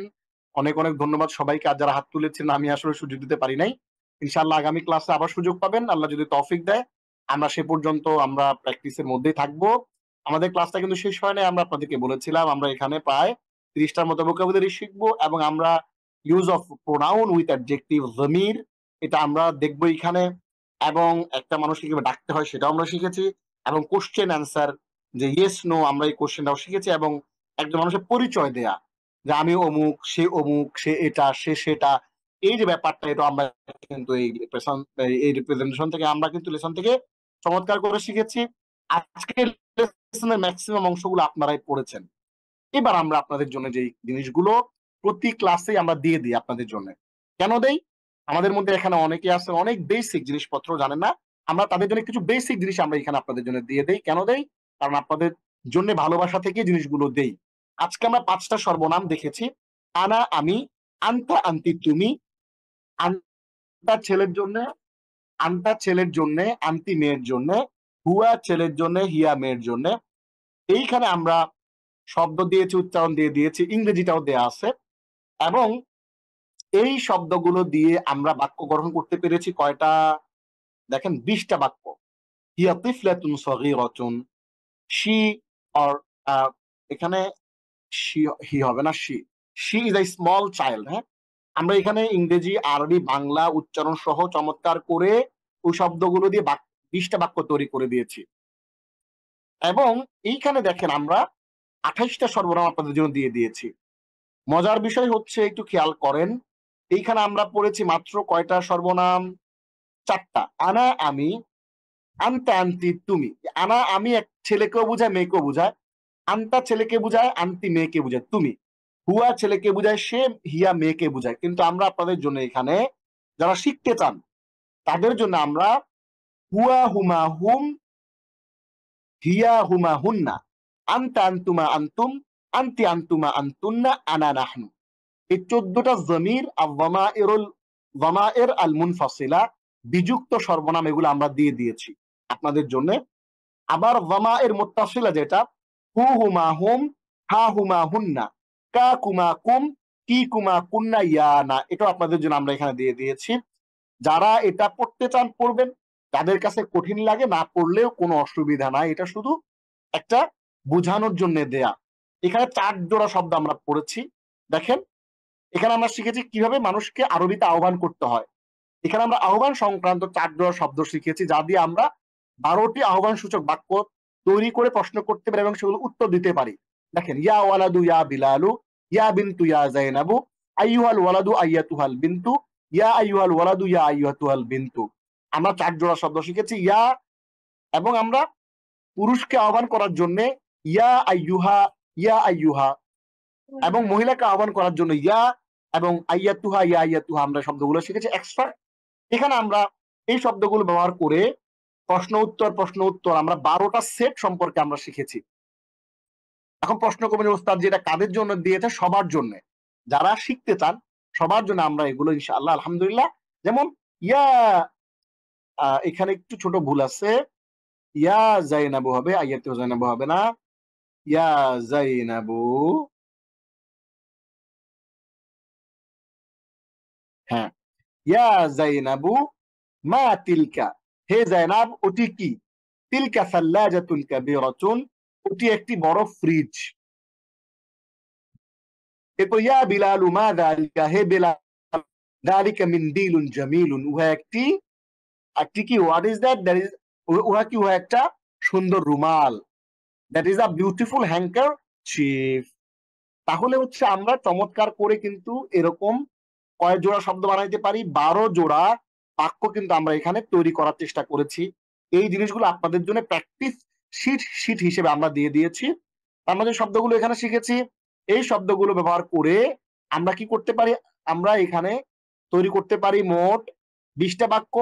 অনেক অনেক ধন্যবাদ সবাইকে। আর যারা হাত তুলেছেন আমি আসলে সুযোগ দিতে পারি নাই, ইনশাআল্লাহ আগামী ক্লাসে আবার সুযোগ পাবেন, আল্লাহ যদি তৌফিক দেয়। আমরা সে পর্যন্ত আমরা প্র্যাকটিসের মধ্যেই থাকবো। আমাদের ক্লাসটা কিন্তু শেষ হয় নাই, আমরা আপনাদেরকে বলেছিলাম আমরা এখানে প্রায় 30টার মতো ভোকাবুলারি শিখবো, এবং আমরা use of pronoun with adjective জমির এটা আমরা দেখবো এখানে, এবং একটা মানুষকে কিভাবে ডাকতে হয় সেটাও আমরা শিখেছি, এবং কোশ্চেন অ্যান্সার যে ইয়েস নো আমরা এই কোশ্চেনটাও শিখেছি, এবং একজন মানুষের পরিচয় দেয়া যে আমি অমুক, সে এটা, সে সেটা, এই যে ব্যাপারটা এটা আমরা কিন্তু এই রিপ্রেজেন্টেশন থেকে আমরা কিন্তু লেসন থেকে চমৎকার করে শিখেছি। আজকের লেসনের ম্যাক্সিমাম অংশগুলো আপনারাই পড়েছেন। এবার আমরা আপনাদের জন্য যে জিনিসগুলো প্রতি ক্লাসে আমরা দিয়ে দিই আপনাদের জন্য। কেন দেই? আমাদের মধ্যে এখানে অনেকে আছে অনেক বেসিক জিনিসপত্র জানেন না, আমরা তাদের জন্য কিছু বেসিক জিনিস আমরা এখানে আপনাদের জন্য দিয়ে দেই। কেন দেই? কারণ আপনাদের জন্য ভালোবাসা থেকে জিনিসগুলো দেই। আজকে আমরা 5টা সর্বনাম দেখেছি। আনা আমি, আনতা আন্তি তুমি, আনতা ছেলের জন্য, আন্তি মেয়ের জন্য, হুয়া ছেলের জন্য, হিয়া মেয়ের জন্য। এইখানে আমরা শব্দ দিয়েছি, উচ্চারণ দিয়ে দিয়েছি, ইংরেজিটাও দেয়া আছে, এবং এই শব্দগুলো দিয়ে আমরা বাক্য গঠন করতে পেরেছি কয়টা? দেখেন 20টা বাক্য। হিয়া তিফলাতুন সগীরাতুন, শি অর এখানে হি হবে না, she is a small child. হ্যাঁ, আমরা এখানে ইংরেজি, আরবি, বাংলা উচ্চারণ সহ চমৎকার করে ওই শব্দগুলো দিয়ে 20টা বাক্য তৈরি করে দিয়েছি। এবং এইখানে দেখেন আমরা 28টা সর্বনাম আপনাদের জন্য দিয়ে দিয়েছি। মজার বিষয় হচ্ছে, একটু খেয়াল করেন, এইখানে আমরা পড়েছি মাত্র কয়টা সর্বনাম? 4টা। আনা আমি, আনতা আন্তি তুমি। আনা আমি এক ছেলেকেও বোঝায়, মেয়েকেও বোঝায়। আনতা ছেলেকে বোঝায়, আন্তি মেয়েকে বোঝায়, তুমি। হুয়া ছেলেকে বোঝায়, সে, হিয়া মেয়েকে বোঝায়। কিন্তু আমরা আপনাদের জন্য এখানে যারা শিখতে চান তাদের জন্য আমরা হুয়া হুমা হুম, হিয়া হুমা হুন্না, আনতা আন্তুমা আন্তুম, আন্তি আন্তুমা আন্তুন্না, আনা নাহনু। এই 14টা জমির যামায়ের আল মুনফাসিলা, বিযুক্ত সর্বনাম, এগুলো আমরা দিয়ে দিয়েছি আপনাদের জন্য। আবার যামায়ের মুত্তাসিলা যেটা হু হুমা হুম, হা হুমা হুন্না, কা কুমা কুম, কি কুমা কুন্না, ইয়া না, এটাও আপনাদের জন্য আমরা এখানে দিয়ে দিয়েছি। যারা এটা পড়তে চান পড়বেন, যাদের কাছে কঠিন লাগে না পড়লেও কোনো অসুবিধা নাই, এটা শুধু একটা বোঝানোর জন্য দেয়া। এখানে 4 জোড়া শব্দ আমরা পড়েছি। দেখেন এখানে আমরা শিখেছি কিভাবে মানুষকে আরবিতে আহ্বান করতে হয়। এখানে আমরা আহ্বান সংক্রান্ত 4 জোড়া শব্দ শিখেছি, যা দিয়ে আমরা 12টি আহ্বান সূচক বাক্য তৈরি করে প্রশ্ন করতে পারি এবং সেগুলো উত্তর দিতে পারি। দেখেন, ইয়া ওয়ালাদু ইয়া বিলালু, ইয়া বিনতু ইয়া যায়নাবু, আইয়ুহাল ওয়ালাদু আইয়াতুহাল বিনতু, ইয়া আইয়ুহাল ওয়ালাদু ইয়া আইয়াতুহাল বিনতু। আমরা 4 জোড়া শব্দ শিখেছি, ইয়া, এবং আমরা পুরুষকে আহ্বান করার জন্য ইয়া আইয়ুহা, ইয়া আইয়ুহা, এবং মহিলাকে আহ্বান করার জন্য ইয়া এবং আইয়াতুহা, ইয়া আইয়াতুহা আমরা শব্দগুলো শিখেছি এক্সট্রা। এখানে আমরা এই শব্দগুলো ব্যবহার করে প্রশ্ন উত্তর আমরা 12টা সেট সম্পর্কে আমরা শিখেছি। এখন প্রশ্ন করবেন ওস্তাদ যেটা কাদের জন্য দিয়েছে? সবার জন্য, যারা শিখতে চান সবার জন্য আমরা এগুলো ইনশাআল্লাহ আলহামদুলিল্লাহ। যেমন ইয়া, এখানে একটু ছোট ভুল আছে, ইয়া যায়নাবু হবে, আইয়াতু যায়নাবু হবে না, ইয়া যায়নাবু, হ্যাঁ, ইয়া যায়নাবু মা তিলকা, হে যায়নাব ওটি কি? তিলকা সাল্লাজাতুন কাবীরাতুন, ওটি একটি বড় ফ্রিজ। এরপর ইয়া বিলালু মা যালিকা, হে বিলাল যালিকা মিনদিলুন জামিলুন, উহা একটি কি? What is that? That is, উহা কি? উহা একটা সুন্দর রুমাল। That is a beautiful handkerchief. তাহলে হচ্ছে আমরা চমৎকার করে কিন্তু এরকম কয় জোড়া শব্দ বানাইতে পারি? 12 জোড়া বাক্য কিন্তু আমরা এখানে তৈরি করার চেষ্টা করেছি। এই জিনিসগুলো আপনাদের জন্য প্র্যাকটিস শিট হিসেবে আমরা দিয়ে দিয়েছি। আমরা যে শব্দগুলো এখানে শিখেছি, এই শব্দগুলো ব্যবহার করে আমরা কি করতে পারি? আমরা এখানে তৈরি করতে পারি মোট 20টা বাক্য,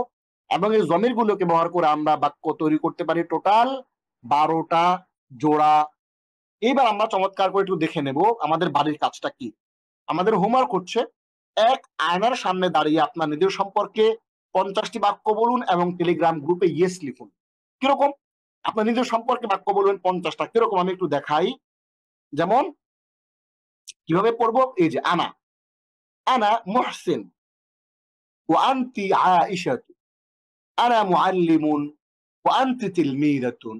এবং এই জমিরগুলোকে ব্যবহার করে আমরা বাক্য তৈরি করতে পারি টোটাল 12টা জোড়া। এইবার আমরা চমৎকার করে একটু দেখে নেব আমাদের বাড়ির কাজটা কি। আমাদের হোমওয়ার্ক হচ্ছে, এক আয়নার সামনে দাঁড়িয়ে আপনার নিজের সম্পর্কে 50টি বাক্য বলুন এবং টেলিগ্রাম গ্রুপে ইয়েস লিখুন। কিরকম? আপনার নিজের সম্পর্কে বাক্য বলবেন 50টা। কিরকম আমি একটু দেখাই। যেমন কিভাবে পড়বো? এই যে, আনা মুহসিন ওয়া আনতি আয়েশাতু, আনা মুআল্লিমুন ওয়া আনতি তিলমিদাতুন,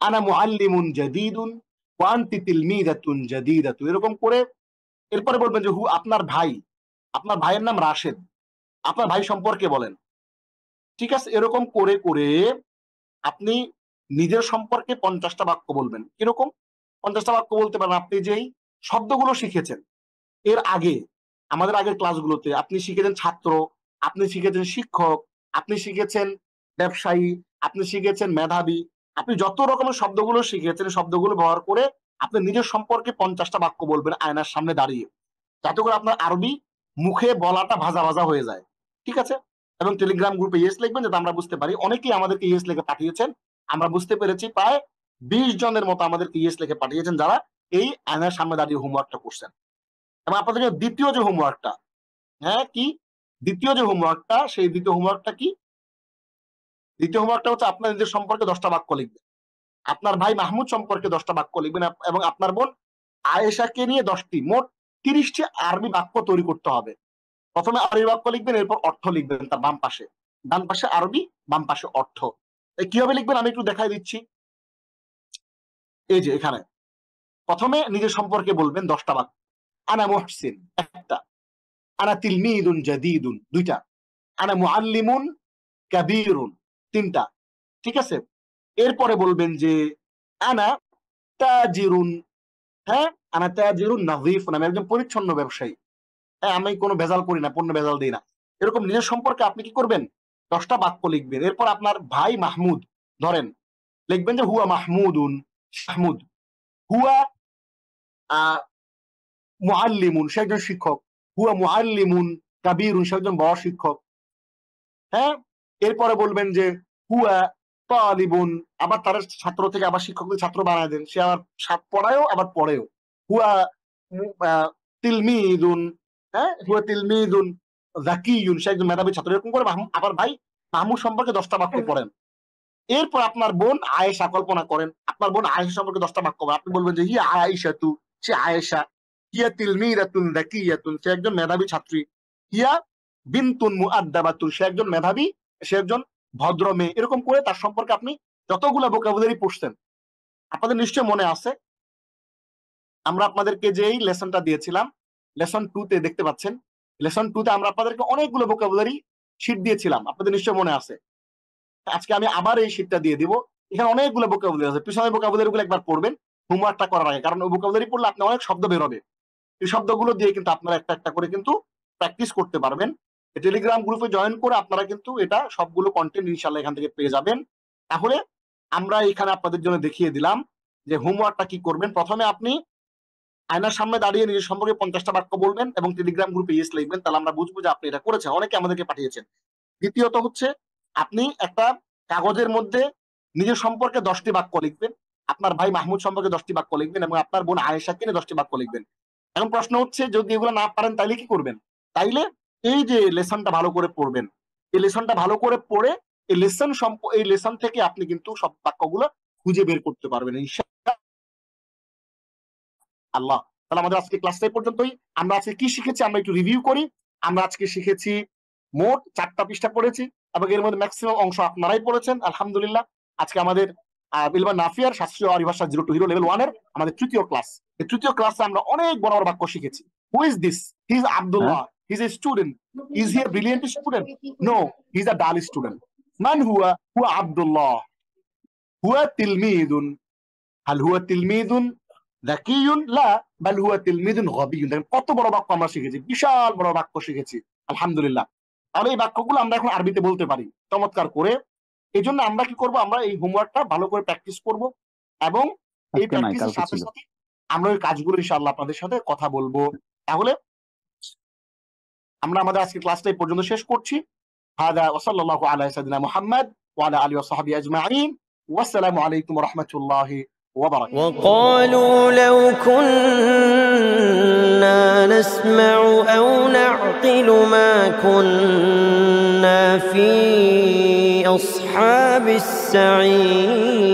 আনা মুআল্লিমুন জাদীদুন ওয়া আনতি তিলমিদাতুন জাদীদাতু। এরকম করে এরপরে বলবেন যে আপনার ভাইয়ের নাম রাশেদ, আপনার ভাই সম্পর্কে বলেন। ঠিক আছে, এরকম করে করে আপনি নিজের সম্পর্কে 50টা বাক্য বলবেন। কিরকম 50টা বাক্য বলতে পারেন? আপনি যেই শব্দগুলো শিখেছেন এর আগে, আমাদের আগের ক্লাসগুলোতে আপনি শিখেছেন ছাত্র, আপনি শিখেছেন শিক্ষক, আপনি শিখেছেন ব্যবসায়ী, আপনি শিখেছেন মেধাবী, আপনি যত রকমের শব্দগুলো শিখেছেন শব্দগুলো ব্যবহার করে আপনি নিজের সম্পর্কে 50টা বাক্য বলবেন আয়নার সামনে দাঁড়িয়ে, যাতে করে আপনার আরবি মুখে বলাটা ভাজা ভাজা হয়ে যায়। ঠিক আছে? এবং টেলিগ্রাম গ্রুপে ইয়েস লিখবেন যাতে আমরা বুঝতে পারি। অনেকেই আমাদেরকে ইয়েস লিখে পাঠিয়েছেন, আমরা বুঝতে পেরেছি প্রায় 20 জনের মতো আমাদেরকে ইয়েস লিখে পাঠিয়েছেন যারা এই আয়নার সামনে দাঁড়িয়ে হোমওয়ার্কটা করছেন। এবং আপনাদের দ্বিতীয় যে হোমওয়ার্কটা, হ্যাঁ কি দ্বিতীয় যে হোমওয়ার্কটা, সেই দ্বিতীয় হোমওয়ার্কটা কি? দ্বিতীয় হোমওয়ার্কটা হচ্ছে আপনার নিজের সম্পর্কে 10টা বাক্য লিখবেন, আপনার ভাই মাহমুদ সম্পর্কে 10টা বাক্য লিখবেন, এবং আপনার বোন আয়েশাকে নিয়ে 10টি, মোট 30টি আরবি বাক্য তৈরি করতে হবে। প্রথমে আরবি বাক্য লিখবেন, এরপর অর্থ লিখবেন তার বাম পাশে, ডান পাশে আরবি, বাম পাশে অর্থ। কিভাবে লিখবেন আমি একটু দেখাই দিচ্ছি। এই যে এখানে প্রথমে নিজের সম্পর্কে বলবেন 10টা বাক্য। আনা মুহসিন, একটা। আনা তিলমিদুন জাদীদুন, 2টা। আনা মুআল্লিমুন কাবীরুন, 3টা। ঠিক আছে? এরপরে বলবেন যে আনা তাজিরুন, হ্যাঁ, আনা তাজিরুন নাযীফুন, আমি একজন পরিচ্ছন্ন ব্যবসায়ী, হ্যাঁ, আমি কোনো ভেজাল করি না, পণ্য ভেজাল দিই না। এরকম নিজের সম্পর্কে আপনি কি করবেন? 10টা বাক্য লিখবেন। এরপর আপনার ভাই মাহমুদ ধরেন, লিখবেন যে হুয়া মাহমুদুন, মাহমুদ হুয়া মুআল্লিমুন, সে একজন শিক্ষক, হুয়া মুআল্লিমুন কাবীরুন, সে একজন বড় শিক্ষক। হ্যাঁ, এরপরে বলবেন যে হুয়া তালিবুন, আবার তার ছাত্র থেকে আবার শিক্ষকদের ছাত্র বানায় দেন, সে আবার পড়ায়ও আবার পড়েও। হুয়া তিলমিদুন, হ্যাঁ, হুয়া তিলমিদুন যাকিয়ুন, সে একজন মেধাবী ছাত্র। এরকম করে আবার ভাই মাহমুদ সম্পর্কে 10টা বাক্য পড়েন। এরপর আপনার বোন আয়েশা, কল্পনা করেন আপনার বোন আয়েশা সম্পর্কে 10টা বাক্য বলেন। আপনি বলবেন যে হিয়া আয়েশাতু, সে আয়েশা, হিয়া তিলমিদাতুন যাকিয়াতুন, সে একজন মেধাবী ছাত্রী, হিয়া বিনতুন মুআদ্দাবাতুন, সে একজন মেধাবী, সে একজন ভদ্র মেয়ে। এরকম করে তার সম্পর্কে আপনি যতগুলো ভোকাবুলারি পড়ছেন, আপনাদের নিশ্চয় মনে আছে আমরা আপনাদেরকে যে এই লেসনটা দিয়েছিলাম, লেসন 2-তে দেখতে পাচ্ছেন, লেসন 2-তে আমরা আপনাদেরকে অনেকগুলো ভোকাবুলারি শীট দিয়েছিলাম, আপনাদের নিশ্চয় মনে আছে। আজকে আমি আবার এই শীটটা দিয়ে দিব, এখানে অনেকগুলো ভোকাবুলারি আছে, পিছনের ভোকাবুলারি গুলো একবার পড়বেন হোমওয়ার্কটা করার আগে, কারণ ওই ভোকাবুলারি পড়লে আপনি অনেক শব্দ বের হবে। এই শব্দগুলো দিয়ে কিন্তু আপনারা একটা একটা করে কিন্তু প্র্যাকটিস করতে পারবেন। টেলিগ্রাম গ্রুপে জয়েন করে আপনারা কিন্তু এটা সবগুলো কন্টেন্ট ইনশাআল্লাহ এখান থেকে পেয়ে যাবেন। তাহলে আমরা এখানে আপনাদের জন্য দেখিয়ে দিলাম যে হোমওয়ার্কটা কি করবেন। প্রথমে আপনি আয়নার সামনে দাঁড়িয়ে নিজের সম্পর্কে 50টা বাক্য বলবেন এবং টেলিগ্রাম গ্রুপে ইয়েস লিখবেন, তাহলে আমরা বুঝবো যে আপনি এটা করেছেন, অনেকে আমাদেরকে পাঠিয়েছেন। দ্বিতীয়ত হচ্ছে আপনি একটা কাগজের মধ্যে নিজের সম্পর্কে 10টি বাক্য লিখবেন, আপনার ভাই মাহমুদ সম্পর্কে 10টি বাক্য লিখবেন এবং আপনার বোন আয়েশাকে নিয়ে 10টি বাক্য লিখবেন। এখন প্রশ্ন হচ্ছে যদি এগুলো না পারেন তাইলে কি করবেন? তাইলে এই যে লেসনটা ভালো করে পড়বেন, এই লেসনটা ভালো করে পড়ে এই লেসন থেকে আপনি কিন্তু সব বাক্যগুলো খুঁজে বের করতে পারবেন ইনশাআল্লাহ। তাহলে আমাদের আজকে ক্লাসটা এই পর্যন্তই। আমরা আজকে কি শিখেছি আমরা একটু রিভিউ করি। আমরা আজকে শিখেছি মোট 4টা পৃষ্ঠা পড়েছি এবং এর মধ্যে ম্যাক্সিমাম অংশ আপনারাই পড়েছেন আলহামদুলিল্লাহ। আজকে আমাদের ইলমান নাফিয়ার শাস্ত্রীয় আরবি ভাষা 0 to Hero লেভেল 1 এর আমাদের তৃতীয় ক্লাস। এই তৃতীয় ক্লাসে আমরা অনেক বড় বড় বাক্য শিখেছি। Who is this? He is Abdullah, he is a student. Is he a brilliant student? No, he is a dull student. মান হুয়া? হুয়া আব্দুল্লাহ। হুয়া তিলমিদুন। হাল হুয়া তিলমিদুন যাকিয়ুন? লা, বাল হুয়া তিলমিদুন গাবিয়ুন। দেখেন কত বড় বাক্য আমরা শিখেছি, বিশাল বড় বাক্য শিখেছি আলহামদুলিল্লাহ। তাহলে এই বাক্যগুলো আমরা এখন আরবিতে বলতে পারি চমৎকার করে। এই জন্য আমরা কি করব, আমরা এই হোমওয়ার্কটা ভালো করে প্র্যাকটিস করব এবং এই প্র্যাকটিসের সাথে সাথে আমরা ওই কাজগুলো ইনশাআল্লাহ আপনাদের সাথে কথা বলবো। তাহলে আমরা আমাদের আজকে ক্লাসটা এই পর্যন্ত শেষ করছি। হাদা ওয়া সাল্লাল্লাহু আলা সাইয়্যিদিনা মুহাম্মদ ওয়া আলা আলিহি ওয়া সাহবিহি আজমাইন। ওয়াসসালামু আলাইকুম ওয়া রাহমাতুল্লাহি ওয়া বারাকাতুহু। وقالوا لو كنا نسمع أو نعقل ما كنا في أصحاب السعير